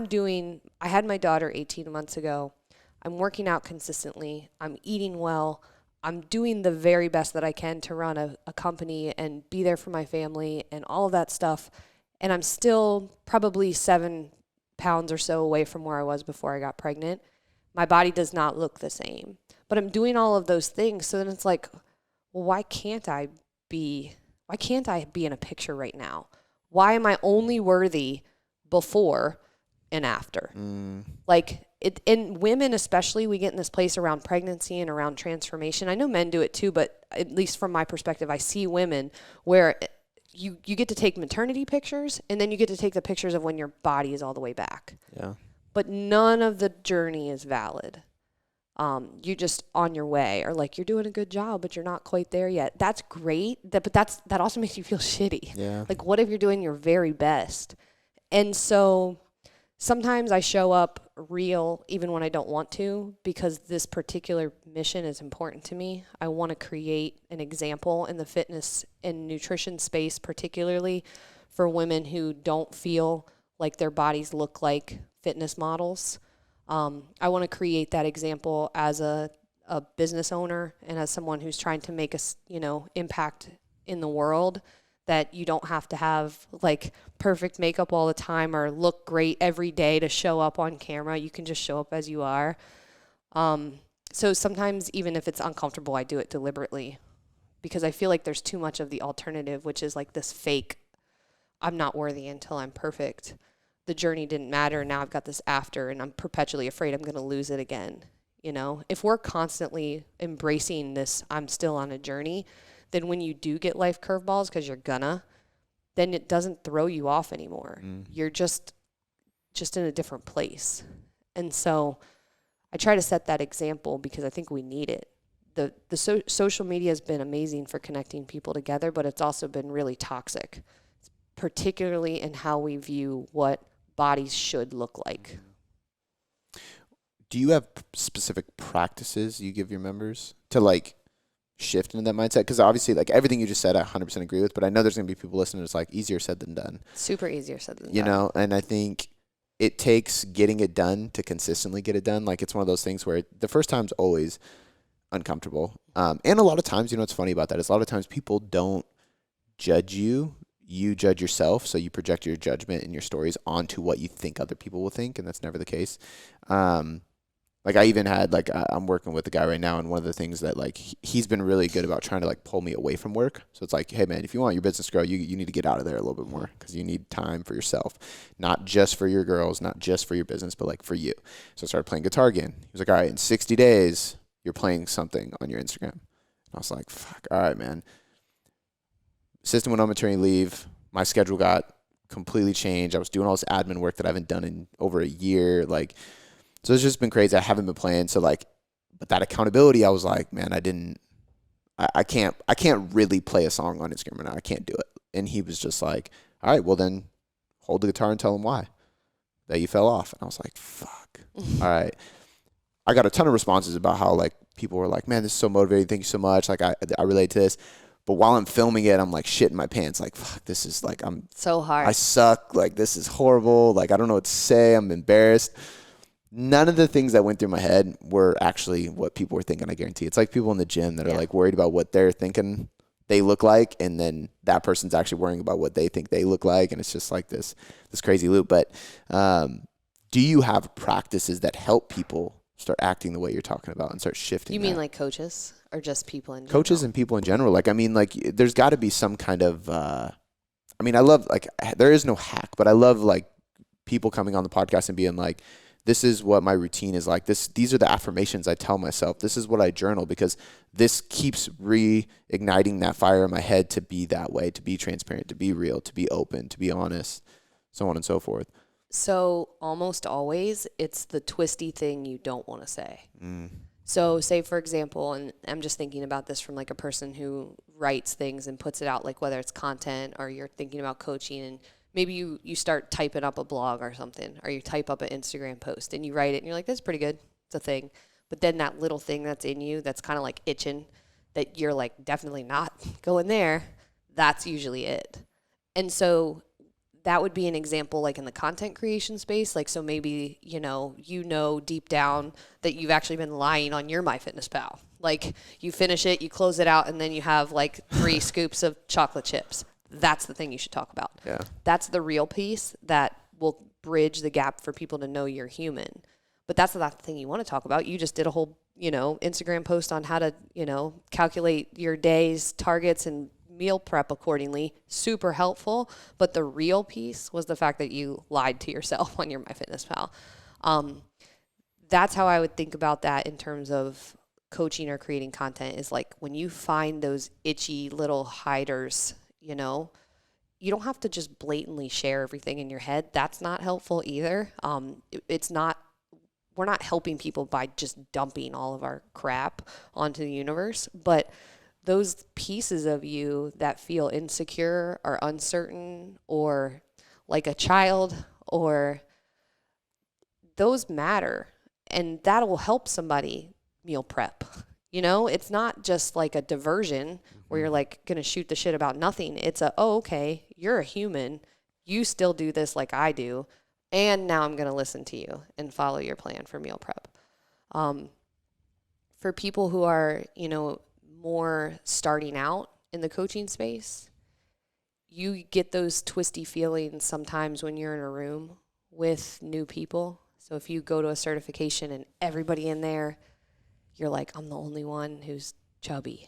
had my daughter 18 months ago. I'm working out consistently. I'm eating well. I'm doing the very best that I can to run a company and be there for my family and all of that stuff. And I'm still probably 7 pounds or so away from where I was before I got pregnant. My body does not look the same, but I'm doing all of those things. So then it's like, well, why can't I be in a picture right now? Why am I only worthy before and after? Like, in women especially, we get in this place around pregnancy and around transformation. I know men do it too, but at least from my perspective, I see women where you get to take maternity pictures, and then you get to take the pictures of when your body is all the way back.
Yeah.
But none of the journey is valid. You're just on your way, or like, you're doing a good job, but you're not quite there yet. That's great. But that also makes you feel shitty.
Yeah.
Like, what if you're doing your very best? And so sometimes I show up real even when I don't want to, because this particular mission is important to me. I want to create an example in the fitness and nutrition space, particularly for women who don't feel like their bodies look like fitness models. I want to create that example as a business owner and as someone who's trying to make a impact in the world, that you don't have to have like perfect makeup all the time or look great every day to show up on camera. You can just show up as you are. So sometimes, even if it's uncomfortable, I do it deliberately, because I feel like there's too much of the alternative, which is like this fake, I'm not worthy until I'm perfect. The journey didn't matter. Now I've got this after, and I'm perpetually afraid I'm going to lose it again. If we're constantly embracing this, I'm still on a journey, then when you do get life curveballs, because you're gonna, then it doesn't throw you off anymore. You're just in a different place. And so I try to set that example, because I think we need it. The social media has been amazing for connecting people together, but it's also been really toxic, particularly in how we view what bodies should look like.
Do you have specific practices you give your members to like shift into that mindset? Because obviously, like, everything you just said, I 100% agree with, but I know there's going to be people listening. It's like easier said than done.
Super easier said than done.
You know, and I think it takes getting it done to consistently get it done. Like, it's one of those things where the first time's always uncomfortable. And a lot of times, what's funny about that is a lot of times people don't judge you. You judge yourself, so you project your judgment and your stories onto what you think other people will think, and that's never the case. Like, I even had, like, I'm working with a guy right now, and one of the things that, like, he's been really good about trying to, like, pull me away from work. So it's like, hey, man, if you want your business to grow, you need to get out of there a little bit more, because you need time for yourself, not just for your girls, not just for your business, but, like, for you. So I started playing guitar again. He was like, all right, in 60 days, you're playing something on your Instagram. And I was like, fuck, all right, man. assistant went on maternity leave. My schedule got completely changed. I was doing all this admin work that I haven't done in over a year. Like, so it's just been crazy. I haven't been playing. So like, but that accountability, I was like, man, I can't really play a song on Instagram right now. I can't do it. And he was just like, all right, well then hold the guitar and tell him why that you fell off. And I was like, fuck. All right. I got a ton of responses about how like people were like, man, this is so motivating. Thank you so much. Like I relate to this. But while I'm filming it, I'm like shitting my pants. Like, fuck, this is like,
so hard.
I suck. Like, this is horrible. Like, I don't know what to say. I'm embarrassed. None of the things that went through my head were actually what people were thinking. I guarantee. It's like people in the gym that are like worried about what they're thinking they look like. And then that person's actually worrying about what they think they look like. And it's just like this crazy loop. But do you have practices that help people start acting the way you're talking about and start shifting?
You mean like coaches or just people in general?
Coaches and people in general. Like, I mean, like there's got to be some kind of, I mean, I love, like, there is no hack, but I love like people coming on the podcast and being like, this is what my routine is like. These are the affirmations I tell myself. This is what I journal, because this keeps reigniting that fire in my head to be that way, to be transparent, to be real, to be open, to be honest, so on and so forth.
So almost always it's the twisty thing you don't want to say. So say, for example, and I'm just thinking about this from like a person who writes things and puts it out, like whether it's content or you're thinking about coaching, and maybe you start typing up a blog or something, or you type up an Instagram post and you write it and you're like, that's pretty good. It's a thing. But then that little thing that's in you that's kind of like itching, that you're like, definitely not going there. That's usually it. And so that would be an example like in the content creation space. Like, so maybe, you know deep down that you've actually been lying on your MyFitnessPal. Like, you finish it, you close it out, and then you have like 3 scoops of chocolate chips. That's the thing you should talk about.
Yeah.
That's the real piece that will bridge the gap for people to know you're human. But that's not the thing you want to talk about. You just did a whole, Instagram post on how to, calculate your day's targets and meal prep accordingly. Super helpful. But the real piece was the fact that you lied to yourself on your MyFitnessPal. That's how I would think about that in terms of coaching or creating content, is like when you find those itchy little hiders, you don't have to just blatantly share everything in your head. That's not helpful either. We're not helping people by just dumping all of our crap onto the universe, but those pieces of you that feel insecure or uncertain or like a child, or those matter, and that'll help somebody meal prep. It's not just like a diversion where you're like going to shoot the shit about nothing. It's okay, you're a human. You still do this like I do. And now I'm going to listen to you and follow your plan for meal prep. For people who are, more starting out in the coaching space, you get those twisty feelings sometimes when you're in a room with new people. So if you go to a certification and everybody in there, you're like, I'm the only one who's chubby.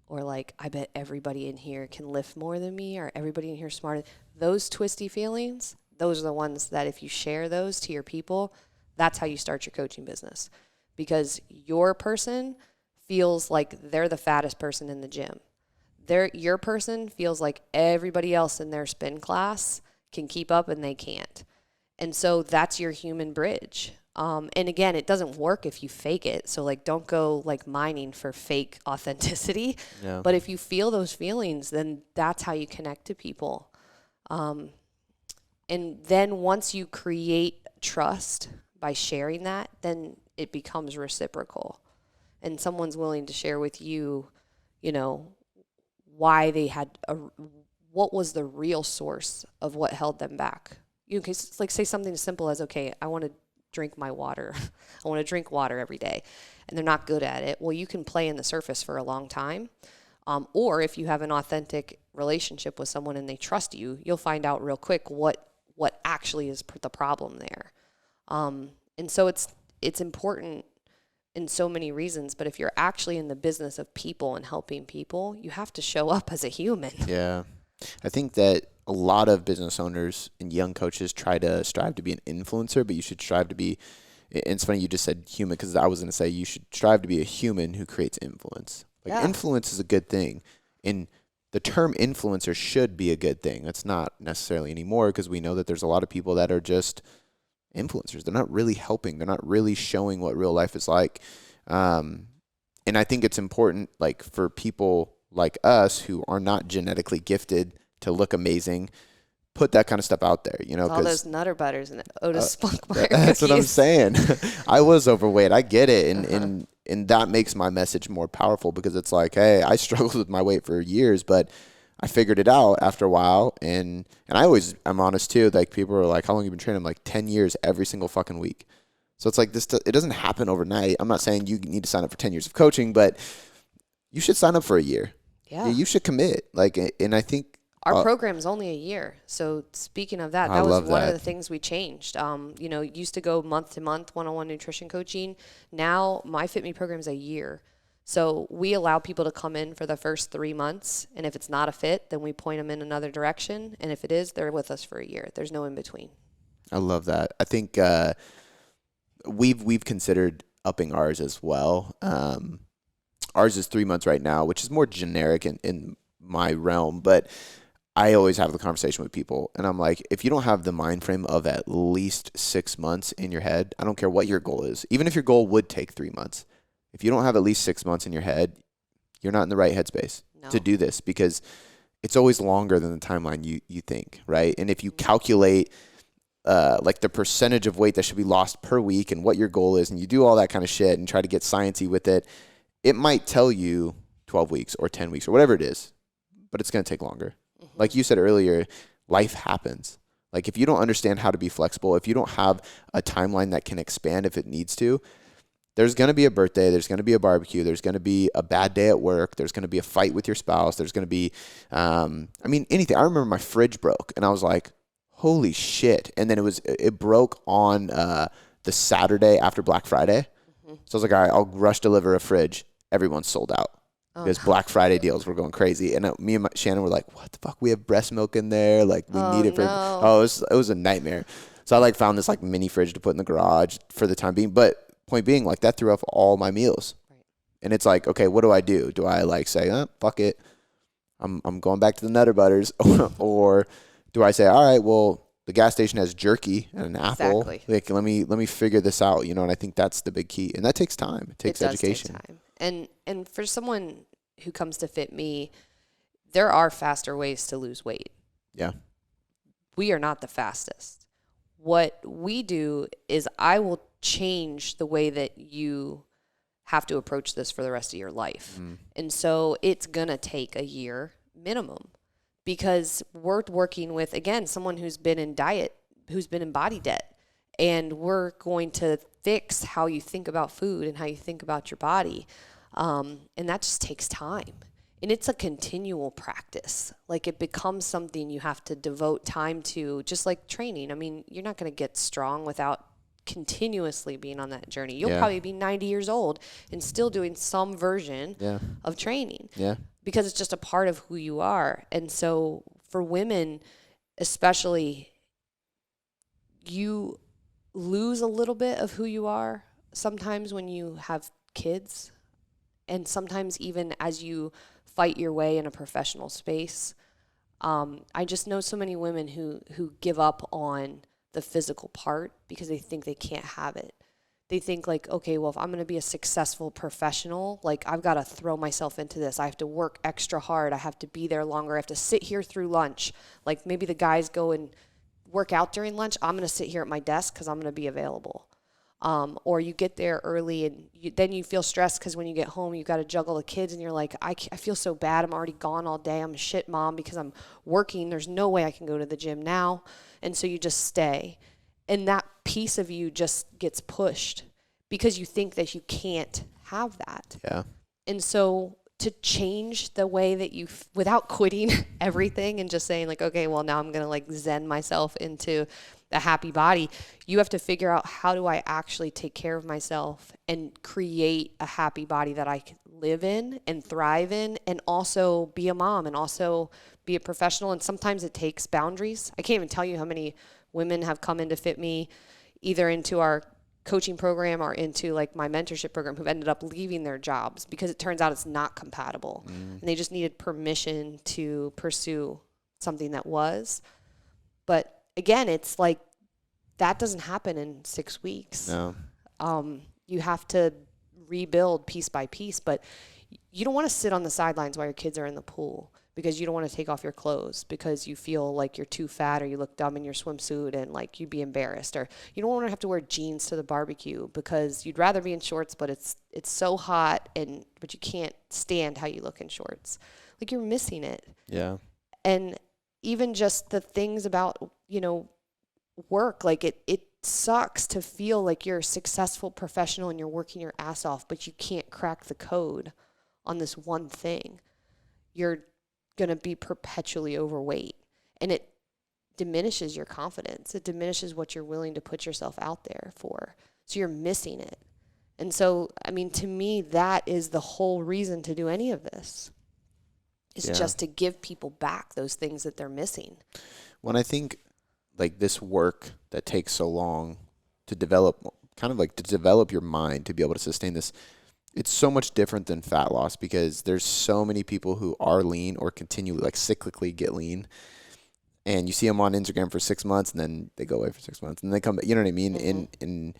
Or like, I bet everybody in here can lift more than me, or everybody in here is smarter. Those twisty feelings, those are the ones that if you share those to your people, that's how you start your coaching business. Because your person feels like they're the fattest person in the gym. Your person feels like everybody else in their spin class can keep up and they can't. And so that's your human bridge. And again, it doesn't work if you fake it. So like, don't go like mining for fake authenticity. Yeah. But if you feel those feelings, then that's how you connect to people. And then once you create trust by sharing that, then it becomes reciprocal. And someone's willing to share with you, why they had what was the real source of what held them back. You can like say something as simple as, okay, I want to drink my water. I want to drink water every day. And they're not good at it. Well, you can play in the surface for a long time. Or if you have an authentic relationship with someone and they trust you, you'll find out real quick what actually is the problem there. And so it's important in so many reasons, but if you're actually in the business of people and helping people, you have to show up as a human. Yeah.
I think that a lot of business owners and young coaches try to strive to be an influencer, but you should strive to be, and it's funny you just said human, because I was going to say you should strive to be a human who creates influence. Like, influence is a good thing. And the term influencer should be a good thing. It's not necessarily anymore because we know that there's a lot of people that are just influencers. They're not really helping. They're not really showing what real life is like. And I think it's important, like, for people like us who are not genetically gifted to look amazing, put that kind of stuff out there, you know,
all those Nutter Butters and Otis Spunkmeyer
that's what I'm
cookies.
saying. I was overweight. I get it. And that makes my message more powerful because it's like, hey, I struggled with my weight for years, but I figured it out after a while. And I'm honest too. Like, people are like, how long have you been training? I'm like 10 years every single fucking week. So it's like this, it doesn't happen overnight. I'm not saying you need to sign up for 10 years of coaching, but you should sign up for a year.
Yeah.
You should commit. Like, and I think
our program is only a year. So speaking of that, that was one of the things we changed. You know, used to go month to month one-on-one nutrition coaching. Now my FitMe program is a year. So we allow people to come in for the first 3 months. And if it's not a fit, then we point them in another direction. And if it is, they're with us for a year. There's no in between.
I love that. I think we've considered upping ours as well. Ours is 3 months right now, which is more generic in my realm, but I always have the conversation with people, and I'm like, if you don't have the mind frame of at least 6 months in your head, I don't care what your goal is. Even if your goal would take 3 months, if you don't have at least 6 months in your head, you're not in the right headspace to do this, because it's always longer than the timeline you think, right? And if you calculate like the percentage of weight that should be lost per week and what your goal is, and you do all that kind of shit and try to get sciencey with it, it might tell you 12 weeks or 10 weeks or whatever it is, but it's going to take longer. Mm-hmm. Like you said earlier, life happens. Like, if you don't understand how to be flexible, if you don't have a timeline that can expand if it needs to, there's going to be a birthday, there's going to be a barbecue, there's going to be a bad day at work, there's going to be a fight with your spouse, there's going to be, anything. I remember my fridge broke, and I was like, holy shit. And then it broke on the Saturday after Black Friday. Mm-hmm. So I was like, all right, I'll rush deliver a fridge. Everyone's sold out. Because Black Friday deals were going crazy. And me and Shannon were like, what the fuck? We have breast milk in there. Like, we need it for... No. Oh, it was a nightmare. So I found this mini fridge to put in the garage for the time being. But point being, that threw off all my meals. Right. And it's like, okay, what do I do? Do I say, fuck it, I'm going back to the Nutter Butters? Or do I say, all right, well, the gas station has jerky and an apple. Exactly. Let me figure this out, And I think that's the big key. And that takes time. It takes education.
Take time. And for someone who comes to FitMe, there are faster ways to lose weight.
Yeah.
We are not the fastest. What we do is I will change the way that you have to approach this for the rest of your life. Mm. And so it's going to take a year minimum, because we're working with, again, someone who's been in body debt, and we're going to fix how you think about food and how you think about your body. And that just takes time. And it's a continual practice. It becomes something you have to devote time to, just like training. I mean, you're not going to get strong without continuously being on that journey. You'll probably be 90 years old and still doing some version of training. Yeah. Because it's just a part of who you are. And so for women, especially, you lose a little bit of who you are sometimes when you have kids, and sometimes even as you fight your way in a professional space. I just know so many women who give up on the physical part because they think they can't have it. They think okay, well, if I'm going to be a successful professional, I've got to throw myself into this. I have to work extra hard. I have to be there longer. I have to sit here through lunch. Maybe the guys go and work out during lunch. I'm going to sit here at my desk because I'm going to be available. Or you get there early and then you feel stressed because when you get home, you got to juggle the kids and you're like, I feel so bad. I'm already gone all day. I'm a shit mom because I'm working. There's no way I can go to the gym now. And so you just stay. And that piece of you just gets pushed because you think that you can't have that. Yeah. And so to change the way that you, without quitting everything and just saying okay, well, now I'm going to zen myself into a happy body, you have to figure out, how do I actually take care of myself and create a happy body that I can live in and thrive in, and also be a mom and also be a professional. And sometimes it takes boundaries. I can't even tell you how many women have come into FitMe, either into our coaching program or into like my mentorship program who've ended up leaving their jobs because it turns out it's not compatible. And they just needed permission to pursue something that was. But again, it's like that doesn't happen in 6 weeks.
No.
You have to rebuild piece by piece, but you don't want to sit on the sidelines while your kids are in the pool because you don't want to take off your clothes because you feel like you're too fat or you look dumb in your swimsuit and like you'd be embarrassed, or you don't want to have to wear jeans to the barbecue because you'd rather be in shorts, but it's so hot but you can't stand how you look in shorts. Like you're missing it.
Yeah.
And even just the things about, work, like it sucks to feel like you're a successful professional and you're working your ass off, but you can't crack the code on this one thing. You're going to be perpetually overweight, and it diminishes your confidence. It diminishes what you're willing to put yourself out there for. So you're missing it. And so, I mean, to me, that is the whole reason to do any of this. Is just to give people back those things that they're missing.
When I think like this work that takes so long to develop, kind of like to develop your mind to be able to sustain this, it's so much different than fat loss because there's so many people who are lean or continually like cyclically get lean. And you see them on Instagram for 6 months and then they go away for 6 months and they come back, you know what I mean? Mm-hmm. And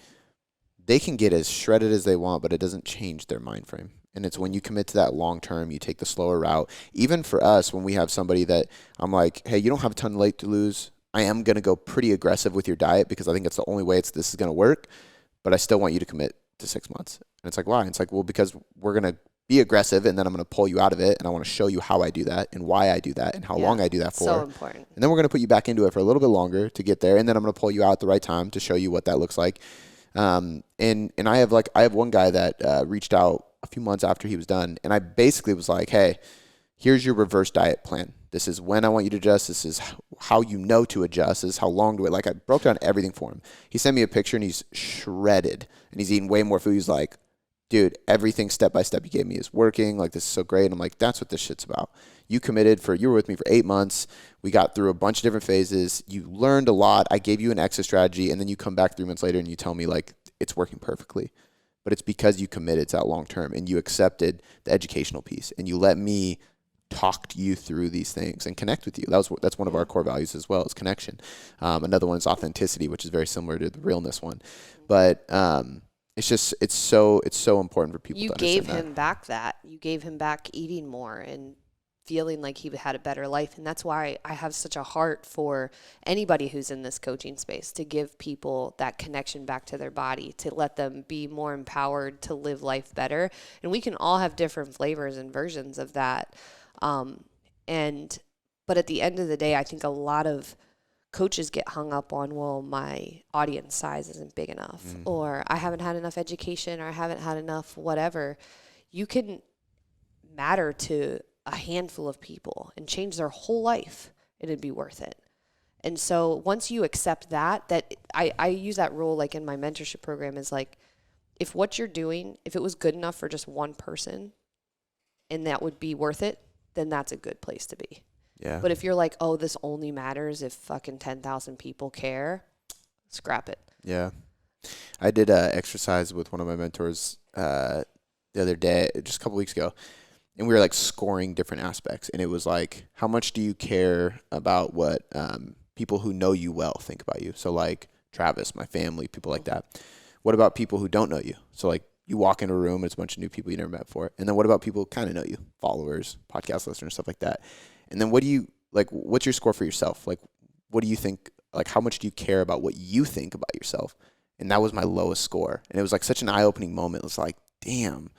they can get as shredded as they want, but it doesn't change their mind frame. And it's when you commit to that long term, you take the slower route. Even for us, when we have somebody that I'm like, hey, you don't have a ton of weight to lose. I am going to go pretty aggressive with your diet because I think it's the only way this is going to work. But I still want you to commit to 6 months. And it's like, why? And it's like, well, because we're going to be aggressive and then I'm going to pull you out of it. And I want to show you how I do that and why I do that and how long I do that for.
So important.
And then we're going to put you back into it for a little bit longer to get there. And then I'm going to pull you out at the right time to show you what that looks like. And I have one guy that reached out a few months after he was done. And I basically was like, hey, here's your reverse diet plan. This is when I want you to adjust. This is how you know to adjust. This is how long do it. Like I broke down everything for him. He sent me a picture and he's shredded and he's eating way more food. He's like, dude, everything step by step you gave me is working. Like this is so great. And I'm like, that's what this shit's about. You were with me for 8 months. We got through a bunch of different phases. You learned a lot. I gave you an exit strategy. And then you come back 3 months later and you tell me like it's working perfectly. But it's because you committed to that long term and you accepted the educational piece and you let me talk to you through these things and connect with you. That's one of our core values as well, is connection. Another one is authenticity, which is very similar to the realness one. But it's so important for people to understand that.
You gave him back that. You gave him back eating more and feeling like he had a better life. And that's why I have such a heart for anybody who's in this coaching space, to give people that connection back to their body, to let them be more empowered to live life better. And we can all have different flavors and versions of that. But at the end of the day, I think a lot of coaches get hung up on, well, my audience size isn't big enough, or I haven't had enough education, or I haven't had enough whatever. You can matter to a handful of people and change their whole life, it'd be worth it. And so once you accept that I use that rule like in my mentorship program, is like, if what you're doing, if it was good enough for just one person and that would be worth it, then that's a good place to be.
Yeah.
But if you're like, oh, this only matters if fucking 10,000 people care, scrap it.
Yeah. I did exercise with one of my mentors the other day, just a couple weeks ago. And we were like scoring different aspects. And it was like, how much do you care about what people who know you well think about you? So like Travis, my family, people like that. What about people who don't know you? So like you walk into a room, it's a bunch of new people you never met before. And then what about people who kind of know you? Followers, podcast listeners, stuff like that. And then what's your score for yourself? Like, what do you think, like how much do you care about what you think about yourself? And that was my lowest score. And it was like such an eye-opening moment. It was like, damn,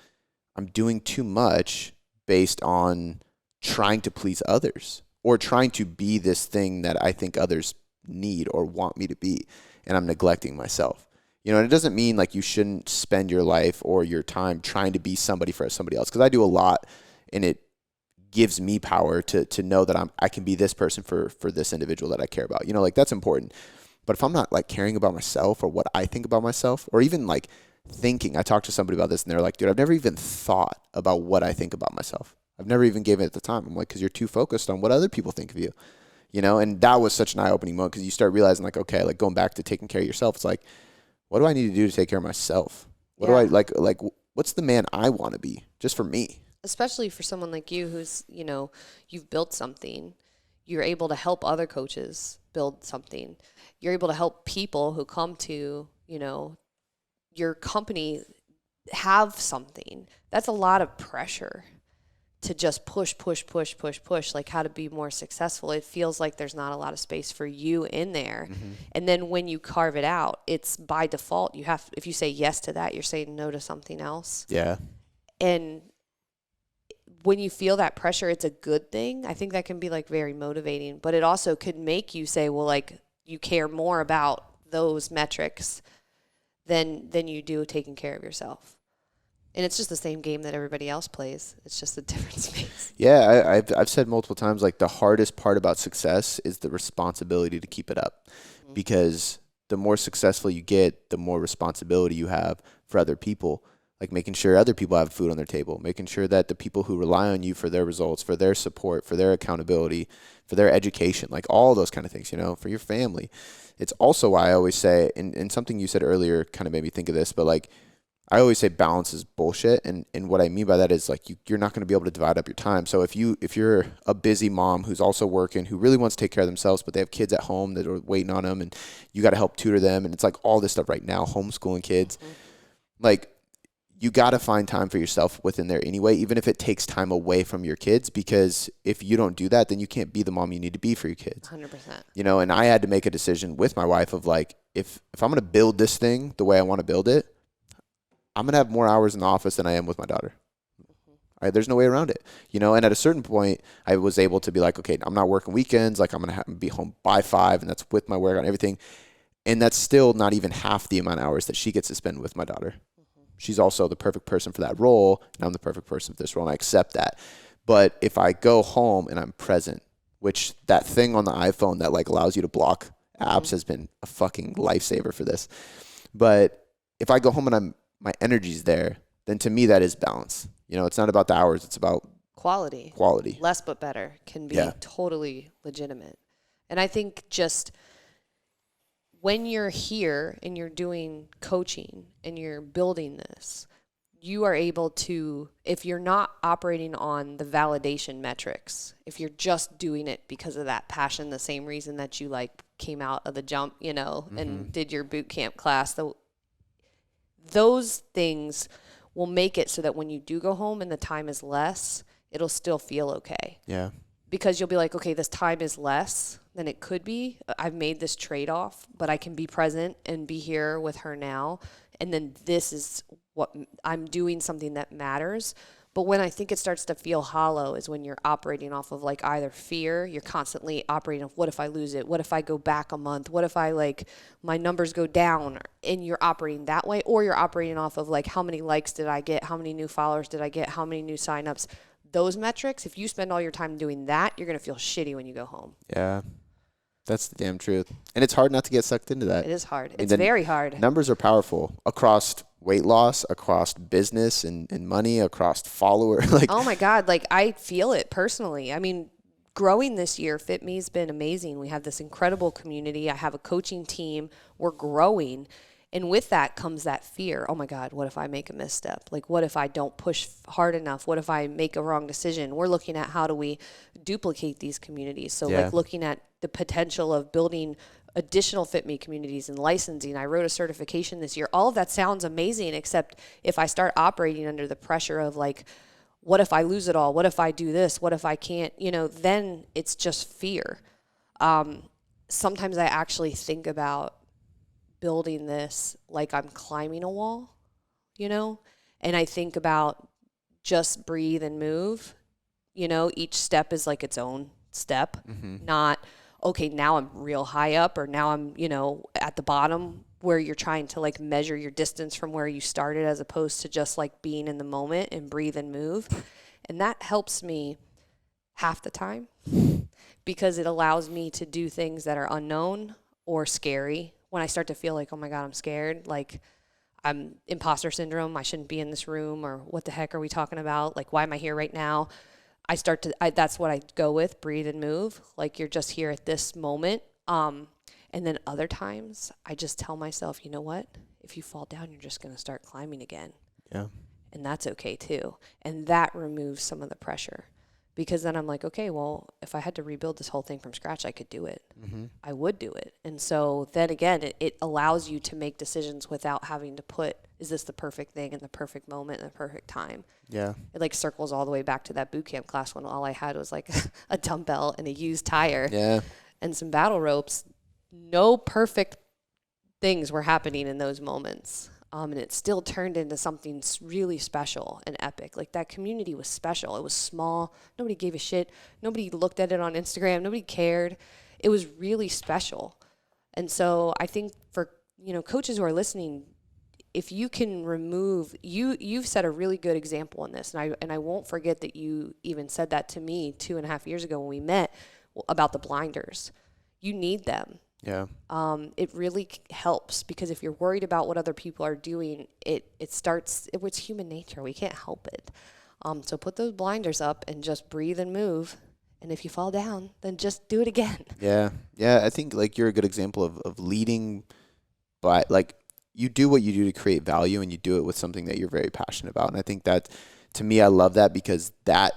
I'm doing too much based on trying to please others or trying to be this thing that I think others need or want me to be. And I'm neglecting myself. You know, and it doesn't mean like you shouldn't spend your life or your time trying to be somebody for somebody else. Because I do a lot, and it gives me power to know that I can be this person for this individual that I care about. You know, like that's important. But if I'm not like caring about myself or what I think about myself, or even like thinking, I talked to somebody about this and they're like, dude, I've never even thought about what I think about myself. I've never even given it the time. I'm like, because you're too focused on what other people think of you, you know? And that was such an eye-opening moment, because you start realizing like, okay, like going back to taking care of yourself, it's like, what do I need to do to take care of myself? What do I like, what's the man I want to be just for me?
Especially for someone like you who's, you've built something. You're able to help other coaches build something. You're able to help people who come to, your company have something. That's a lot of pressure to just push, like how to be more successful. It feels like there's not a lot of space for you in there.
Mm-hmm.
And then when you carve it out, it's by default. If you say yes to that, you're saying no to something else.
Yeah.
And when you feel that pressure, it's a good thing. I think that can be like very motivating, but it also could make you say, well, like you care more about those metrics than you do taking care of yourself. And it's just the same game that everybody else plays. It's just a different space.
Yeah, I've said multiple times, like the hardest part about success is the responsibility to keep it up. Mm-hmm. Because the more successful you get, the more responsibility you have for other people. Like making sure other people have food on their table, making sure that the people who rely on you for their results, for their support, for their accountability, for their education, like all those kind of things, for your family. It's also why I always say, and something you said earlier kind of made me think of this, but like I always say balance is bullshit. And what I mean by that is like you're not going to be able to divide up your time. So if you're a busy mom who's also working, who really wants to take care of themselves, but they have kids at home that are waiting on them and you got to help tutor them. And it's like all this stuff right now, homeschooling kids, like you got to find time for yourself within there anyway, even if it takes time away from your kids, because if you don't do that, then you can't be the mom you need to be for your kids.
100%.
And I had to make a decision with my wife of like, if I'm going to build this thing the way I want to build it, I'm going to have more hours in the office than I am with my daughter. Mm-hmm. There's no way around it, and at a certain point I was able to be like, okay, I'm not working weekends. Like I'm going to be home by 5 and that's with my work and everything. And that's still not even half the amount of hours that she gets to spend with my daughter. She's also the perfect person for that role, and I'm the perfect person for this role, and I accept that. But if I go home and I'm present, which that thing on the iPhone that like allows you to block apps has been a fucking lifesaver for this. But if I go home and my energy's there, then to me that is balance. It's not about the hours, it's about
quality. Less but better can be totally legitimate. And I think just when you're here and you're doing coaching and you're building this, you are able to, if you're not operating on the validation metrics, if you're just doing it because of that passion, the same reason that you like came out of the jump, and did your boot camp class, those things will make it so that when you do go home and the time is less, it'll still feel okay. Yeah. Because you'll be like, okay, this time is less than it could be. I've made this trade-off, but I can be present and be here with her now. And then this is what I'm doing, something that matters. But when I think it starts to feel hollow is when you're operating off of like either fear, you're constantly operating off, what if I lose it? What if I go back a month? What if I like my numbers go down? And you're operating that way, or you're operating off of like, how many likes did I get? How many new followers did I get? How many new signups? Those metrics, if you spend all your time doing that, you're going to feel shitty when you go home. Yeah.
That's the damn truth. And it's hard not to get sucked into that.
It is hard. It's very hard.
Numbers are powerful across weight loss, across business and money, across follower.
Oh my God. Like I feel it personally. I mean, growing this year, FitMe's been amazing. We have this incredible community. I have a coaching team. We're growing. And with that comes that fear. Oh my God, what if I make a misstep? Like, what if I don't push hard enough? What if I make a wrong decision? We're looking at how do we duplicate these communities. So like looking at the potential of building additional FitMe communities and licensing. I wrote a certification this year. All of that sounds amazing, except if I start operating under the pressure of like, what if I lose it all? What if I do this? What if I can't? Then it's just fear. Sometimes I actually think about building this like I'm climbing a wall, and I think about just breathe and move. Each step is like its own step, not, okay, now I'm real high up, or now I'm, at the bottom, where you're trying to like measure your distance from where you started, as opposed to just like being in the moment and breathe and move. And that helps me half the time because it allows me to do things that are unknown or scary. When I start to feel like, oh my God, I'm scared, like I'm imposter syndrome, I shouldn't be in this room, or what the heck are we talking about? Like, why am I here right now? That's what I go with, breathe and move. Like you're just here at this moment. And And then other times I just tell myself, you know what? If you fall down, you're just going to start climbing again.
Yeah.
And that's okay too. And that removes some of the pressure, because then I'm like, okay, well, if I had to rebuild this whole thing from scratch, I could do it. I would do it. And so then again, it allows you to make decisions without having to put, is this the perfect thing in the perfect moment and the perfect time?
Yeah.
It like circles all the way back to that boot camp class when all I had was like a dumbbell and a used tire and some battle ropes. No perfect things were happening in those moments. And it still turned into something really special and epic. Like, that community was special. It was small. Nobody gave a shit. Nobody looked at it on Instagram. Nobody cared. It was really special. And so I think for, coaches who are listening, if you can remove, you've set a really good example in this. And I won't forget that you even said that to me 2.5 years ago when we met about the blinders. You need them.
Yeah.
It really helps, because if you're worried about what other people are doing, it's human nature. We can't help it. So put those blinders up and just breathe and move. And if you fall down, then just do it again.
Yeah. Yeah. I think like you're a good example of leading by, like, you do what you do to create value, and you do it with something that you're very passionate about. And I think that, to me, I love that, because that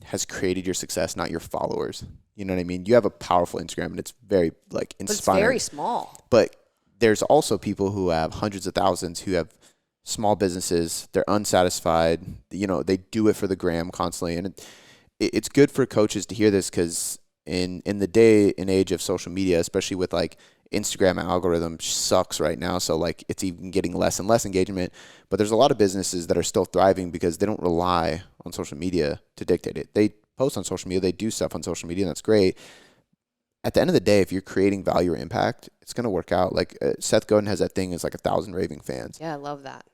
has created your success, not your followers. You know what I mean? You have a powerful Instagram, and it's very like inspiring.
But it's very small.
But there's also people who have hundreds of thousands, who have small businesses. They're unsatisfied. They do it for the gram constantly. And it's good for coaches to hear this, because in the day and age of social media, especially with like Instagram algorithm sucks right now. So like it's even getting less and less engagement, but there's a lot of businesses that are still thriving because they don't rely on social media to dictate it. They post on social media, they do stuff on social media, and that's great. At the end of the day, if you're creating value or impact, it's going to work out. Like Seth Godin has that thing, is like 1,000 raving fans.
Yeah, I love that.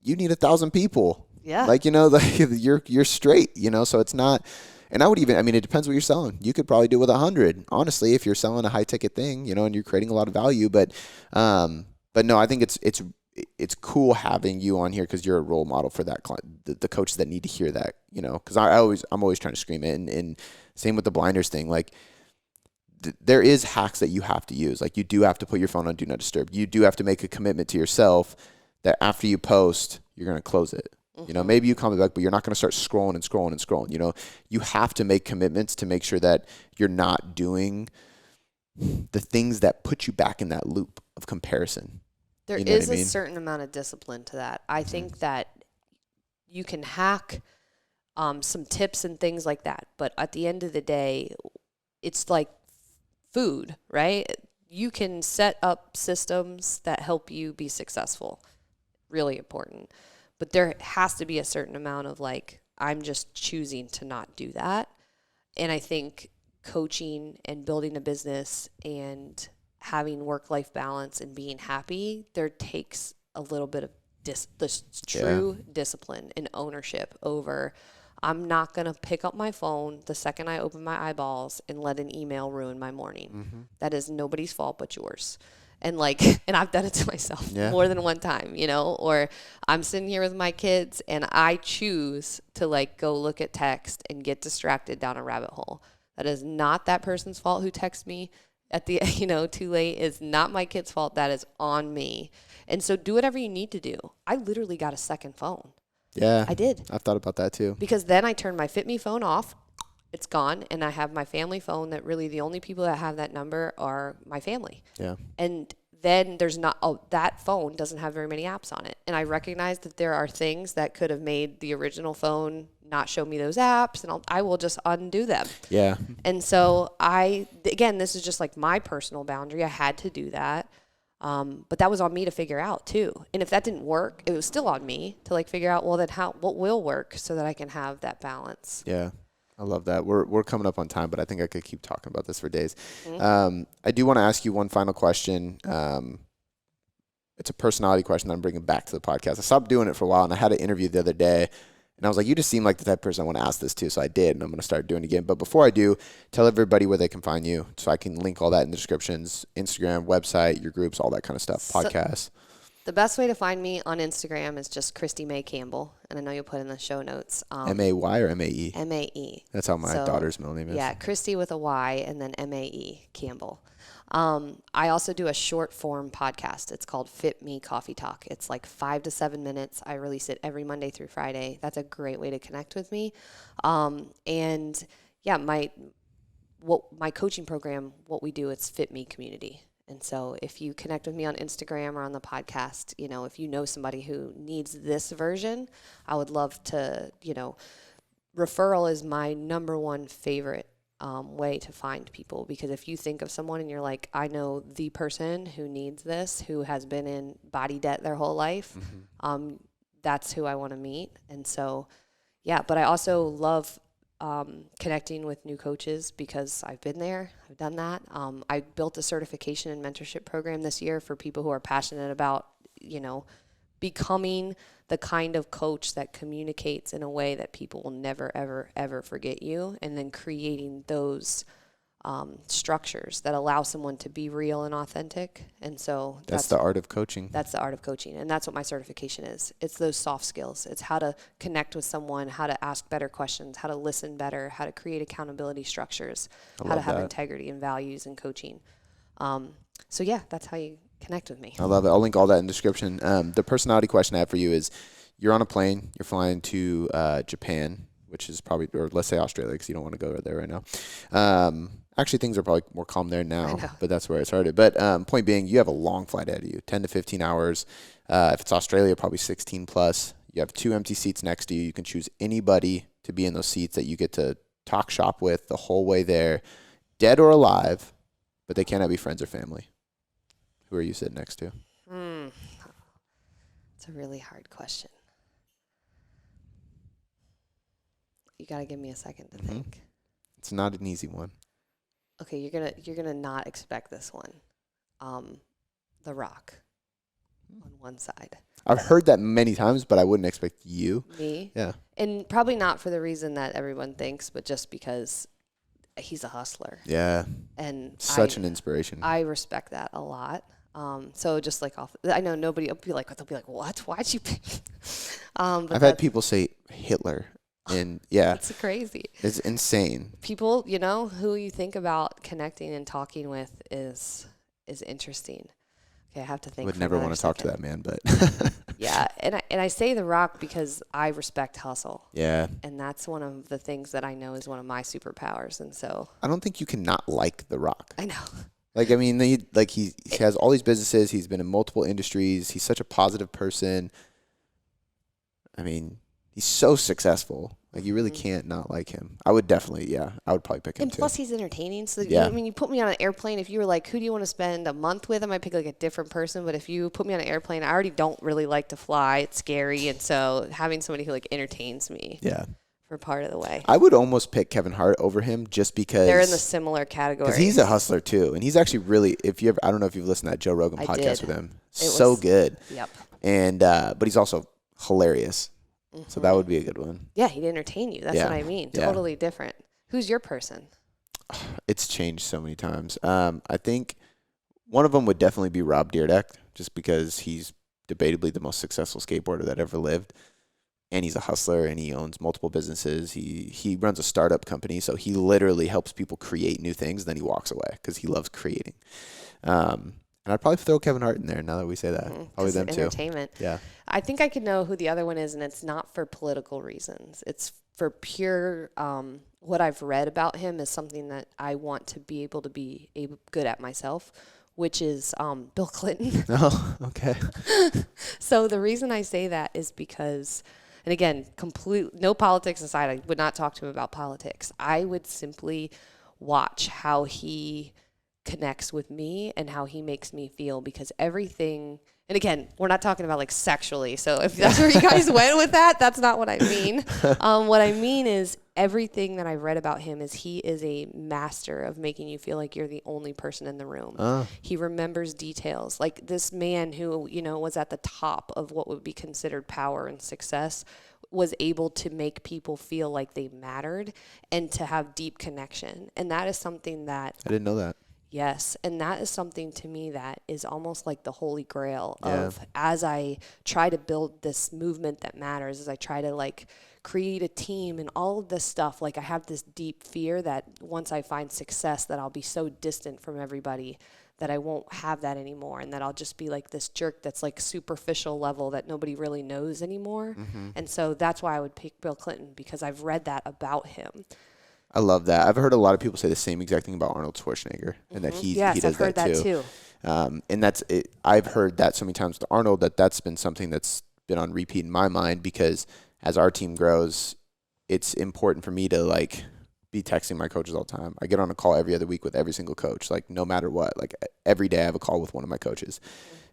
You need 1,000 people.
Yeah.
Like, you're straight, so it's not. And it depends what you're selling. You could probably do it with 100, honestly, if you're selling a high ticket thing, and you're creating a lot of value. But no, I think it's cool having you on here, because you're a role model for that client, the coaches that need to hear that, because I'm always trying to scream it. And same with the blinders thing. Like, there is hacks that you have to use. Like, you do have to put your phone on Do Not Disturb. You do have to make a commitment to yourself that after you post, you're going to close it. Maybe you comment back, but you're not going to start scrolling and scrolling and scrolling. You have to make commitments to make sure that you're not doing the things that put you back in that loop of comparison.
There is a certain amount of discipline to that. I think that you can hack some tips and things like that, but at the end of the day, it's like food, right? You can set up systems that help you be successful. Really important. But there has to be a certain amount of like, I'm just choosing to not do that. And I think coaching and building a business and having work-life balance and being happy, there takes a little bit of true discipline and ownership over, I'm not going to pick up my phone the second I open my eyeballs and let an email ruin my morning. That is nobody's fault but yours. And I've done it to myself more than one time, or I'm sitting here with my kids and I choose to go look at text and get distracted down a rabbit hole. That is not that person's fault who texts me at the, too late. It's not my kid's fault. That is on me. And so do whatever you need to do. I literally got a second phone.
Yeah.
I did.
I've thought about that too.
Because then I turned my FitMe phone off. It's gone. And I have my family phone that really the only people that have that number are my family.
Yeah.
And then there's that phone doesn't have very many apps on it. And I recognize that there are things that could have made the original phone not show me those apps, and I will just undo them.
Yeah.
And so this is just my personal boundary. I had to do that. But that was on me to figure out too. And if that didn't work, it was still on me to figure out, well, then what will work so that I can have that balance.
Yeah. I love that. We're coming up on time, but I think I could keep talking about this for days. I do want to ask you one final question. It's a personality question that I'm bringing back to the podcast. I stopped doing it for a while, and I had an interview the other day, and I was like, you just seem like the type of person I want to ask this to, so I did, and I'm going to start doing it again. But before I do, tell everybody where they can find you, so I can link all that in the descriptions, Instagram, website, your groups, all that kind of stuff, podcasts.
The best way to find me on Instagram is just Christy May Campbell, and I know you'll put in the show notes.
M-A-Y or M-A-E?
M-A-E.
That's how my daughter's middle name is.
Yeah, Christy with a Y and then M-A-E, Campbell. I also do a short form podcast. It's called FitMe Coffee Talk. It's like 5 to 7 minutes. I release it every Monday through Friday. That's a great way to connect with me. And yeah, my coaching program, what we do, it's FitMe community. And so if you connect with me on Instagram or on the podcast, you know, if you know somebody who needs this version, I would love to, you know, referral is my number one favorite way to find people, because if you think of someone and you're like, I know the person who needs this, who has been in body debt their whole life, that's who I want to meet. And so, yeah, but I also love connecting with new coaches because I've been there, I've done that. I built a certification and mentorship program this year for people who are passionate about, you know, becoming the kind of coach that communicates in a way that people will never, ever, ever forget you, and then creating those structures that allow someone to be real and authentic. And so
that's the art of coaching.
That's the art of coaching. And that's what my certification is. It's those soft skills. It's how to connect with someone, how to ask better questions, how to listen better, how to create accountability structures, how to have integrity and values in coaching. So yeah, that's how you connect with me.
I love it. I'll link all that in the description. The personality question I have for you is, you're on a plane, you're flying to Japan, which is probably, or let's say Australia, because you don't want to go there right now. Actually, things are probably more calm there now, but that's where it started. But point being, you have a long flight ahead of you, 10 to 15 hours. If it's Australia, probably 16 plus. You have 2 empty seats next to you. You can choose anybody to be in those seats that you get to talk shop with the whole way there, dead or alive, but they cannot be friends or family. Who are you sitting next to?
It's a really hard question. You got to give me a second to think.
It's not an easy one.
Okay, you're gonna not expect this one. The Rock on one side.
I've heard that many times, but I wouldn't expect you.
Me?
Yeah.
And probably not for the reason that everyone thinks, but just because he's a hustler.
Yeah.
And
such an inspiration.
I respect that a lot. So just like I know nobody will be like, they'll be like, what? Why'd you pick? But
I've had people say Hitler. And yeah,
it's crazy.
It's insane.
People, you know, who you think about connecting and talking with is interesting. Okay, I have to think.
Would never want to talk to that man, but
yeah, and I say The Rock because I respect hustle.
Yeah.
And that's one of the things that I know is one of my superpowers, and so
I don't think you can not like The Rock.
I know.
Like, I mean, he has all these businesses. He's been in multiple industries. He's such a positive person. I mean, he's so successful. Like, you really can't not like him. I would definitely, I would probably pick him
and
too.
Plus, he's entertaining. So, you put me on an airplane. If you were like, who do you want to spend a month with? I might pick like a different person. But if you put me on an airplane, I already don't really like to fly. It's scary. And so having somebody who like entertains me.
Yeah.
For part of the way.
I would almost pick Kevin Hart over him just because
they're in the similar category.
Because he's a hustler too, and he's actually really. I don't know if you've listened to that Joe Rogan podcast with him. So good.
Yep.
And but he's also hilarious. So that would be a good one.
Yeah, he'd entertain you. That's what I mean.
Yeah.
Totally different. Who's your person?
It's changed so many times. I think one of them would definitely be Rob Dyrdek, just because he's debatably the most successful skateboarder that ever lived. And he's a hustler, and he owns multiple businesses. He runs a startup company, so he literally helps people create new things, then he walks away because he loves creating. And I'd probably throw Kevin Hart in there now that we say that. Probably them too.
Entertainment.
Yeah.
I think I could know who the other one is, and it's not for political reasons. It's for pure, what I've read about him is something that I want to be able to be good at myself, which is Bill Clinton.
Oh, okay.
So the reason I say that is because... And again, no politics aside, I would not talk to him about politics. I would simply watch how he connects with me and how he makes me feel, because everything, and again, we're not talking about like sexually. So if that's where you guys went with that, that's not what I mean. What I mean is everything that I've read about him is he is a master of making you feel like you're the only person in the room. He remembers details. Like this man who, was at the top of what would be considered power and success was able to make people feel like they mattered and to have deep connection. And that is something that...
I didn't know that.
Yes. And that is something to me that is almost like the holy grail of as I try to build this movement that matters, as I try to like create a team and all of this stuff, like I have this deep fear that once I find success that I'll be so distant from everybody that I won't have that anymore, and that I'll just be like this jerk that's like superficial level that nobody really knows anymore. And so that's why I would pick Bill Clinton, because I've read that about him.
I love that. I've heard a lot of people say the same exact thing about Arnold Schwarzenegger, and that he does
I've heard that too.
And that's it. I've heard that so many times with Arnold that's been something that's been on repeat in my mind, because as our team grows, it's important for me to like be texting my coaches all the time. I get on a call every other week with every single coach, like no matter what. Like every day I have a call with one of my coaches,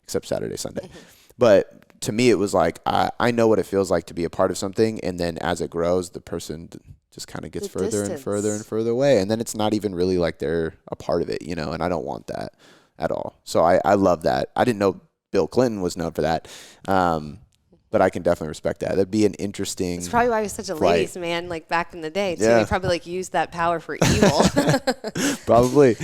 except Saturday, Sunday. But to me, it was like I know what it feels like to be a part of something, and then as it grows, the person just kind of gets further and further and further away, and then it's not even really like they're a part of it, you know, and I don't want that at all. So I love that. I didn't know Bill Clinton was known for that, but I can definitely respect that. That'd be an interesting
It's probably why he was such a
flight.
ladies' man, like back in the day, too.
Yeah.
He probably like used that power for evil.
Probably.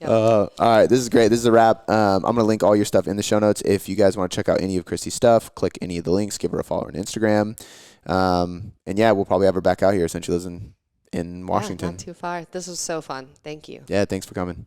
All right, this is great. This is a wrap. I'm going to link all your stuff in the show notes. If you guys want to check out any of Christy's stuff, click any of the links, give her a follow on Instagram. And yeah, we'll probably have her back out here since she lives in Washington.
Not too far. This was so fun. Thank you.
Yeah, thanks for coming.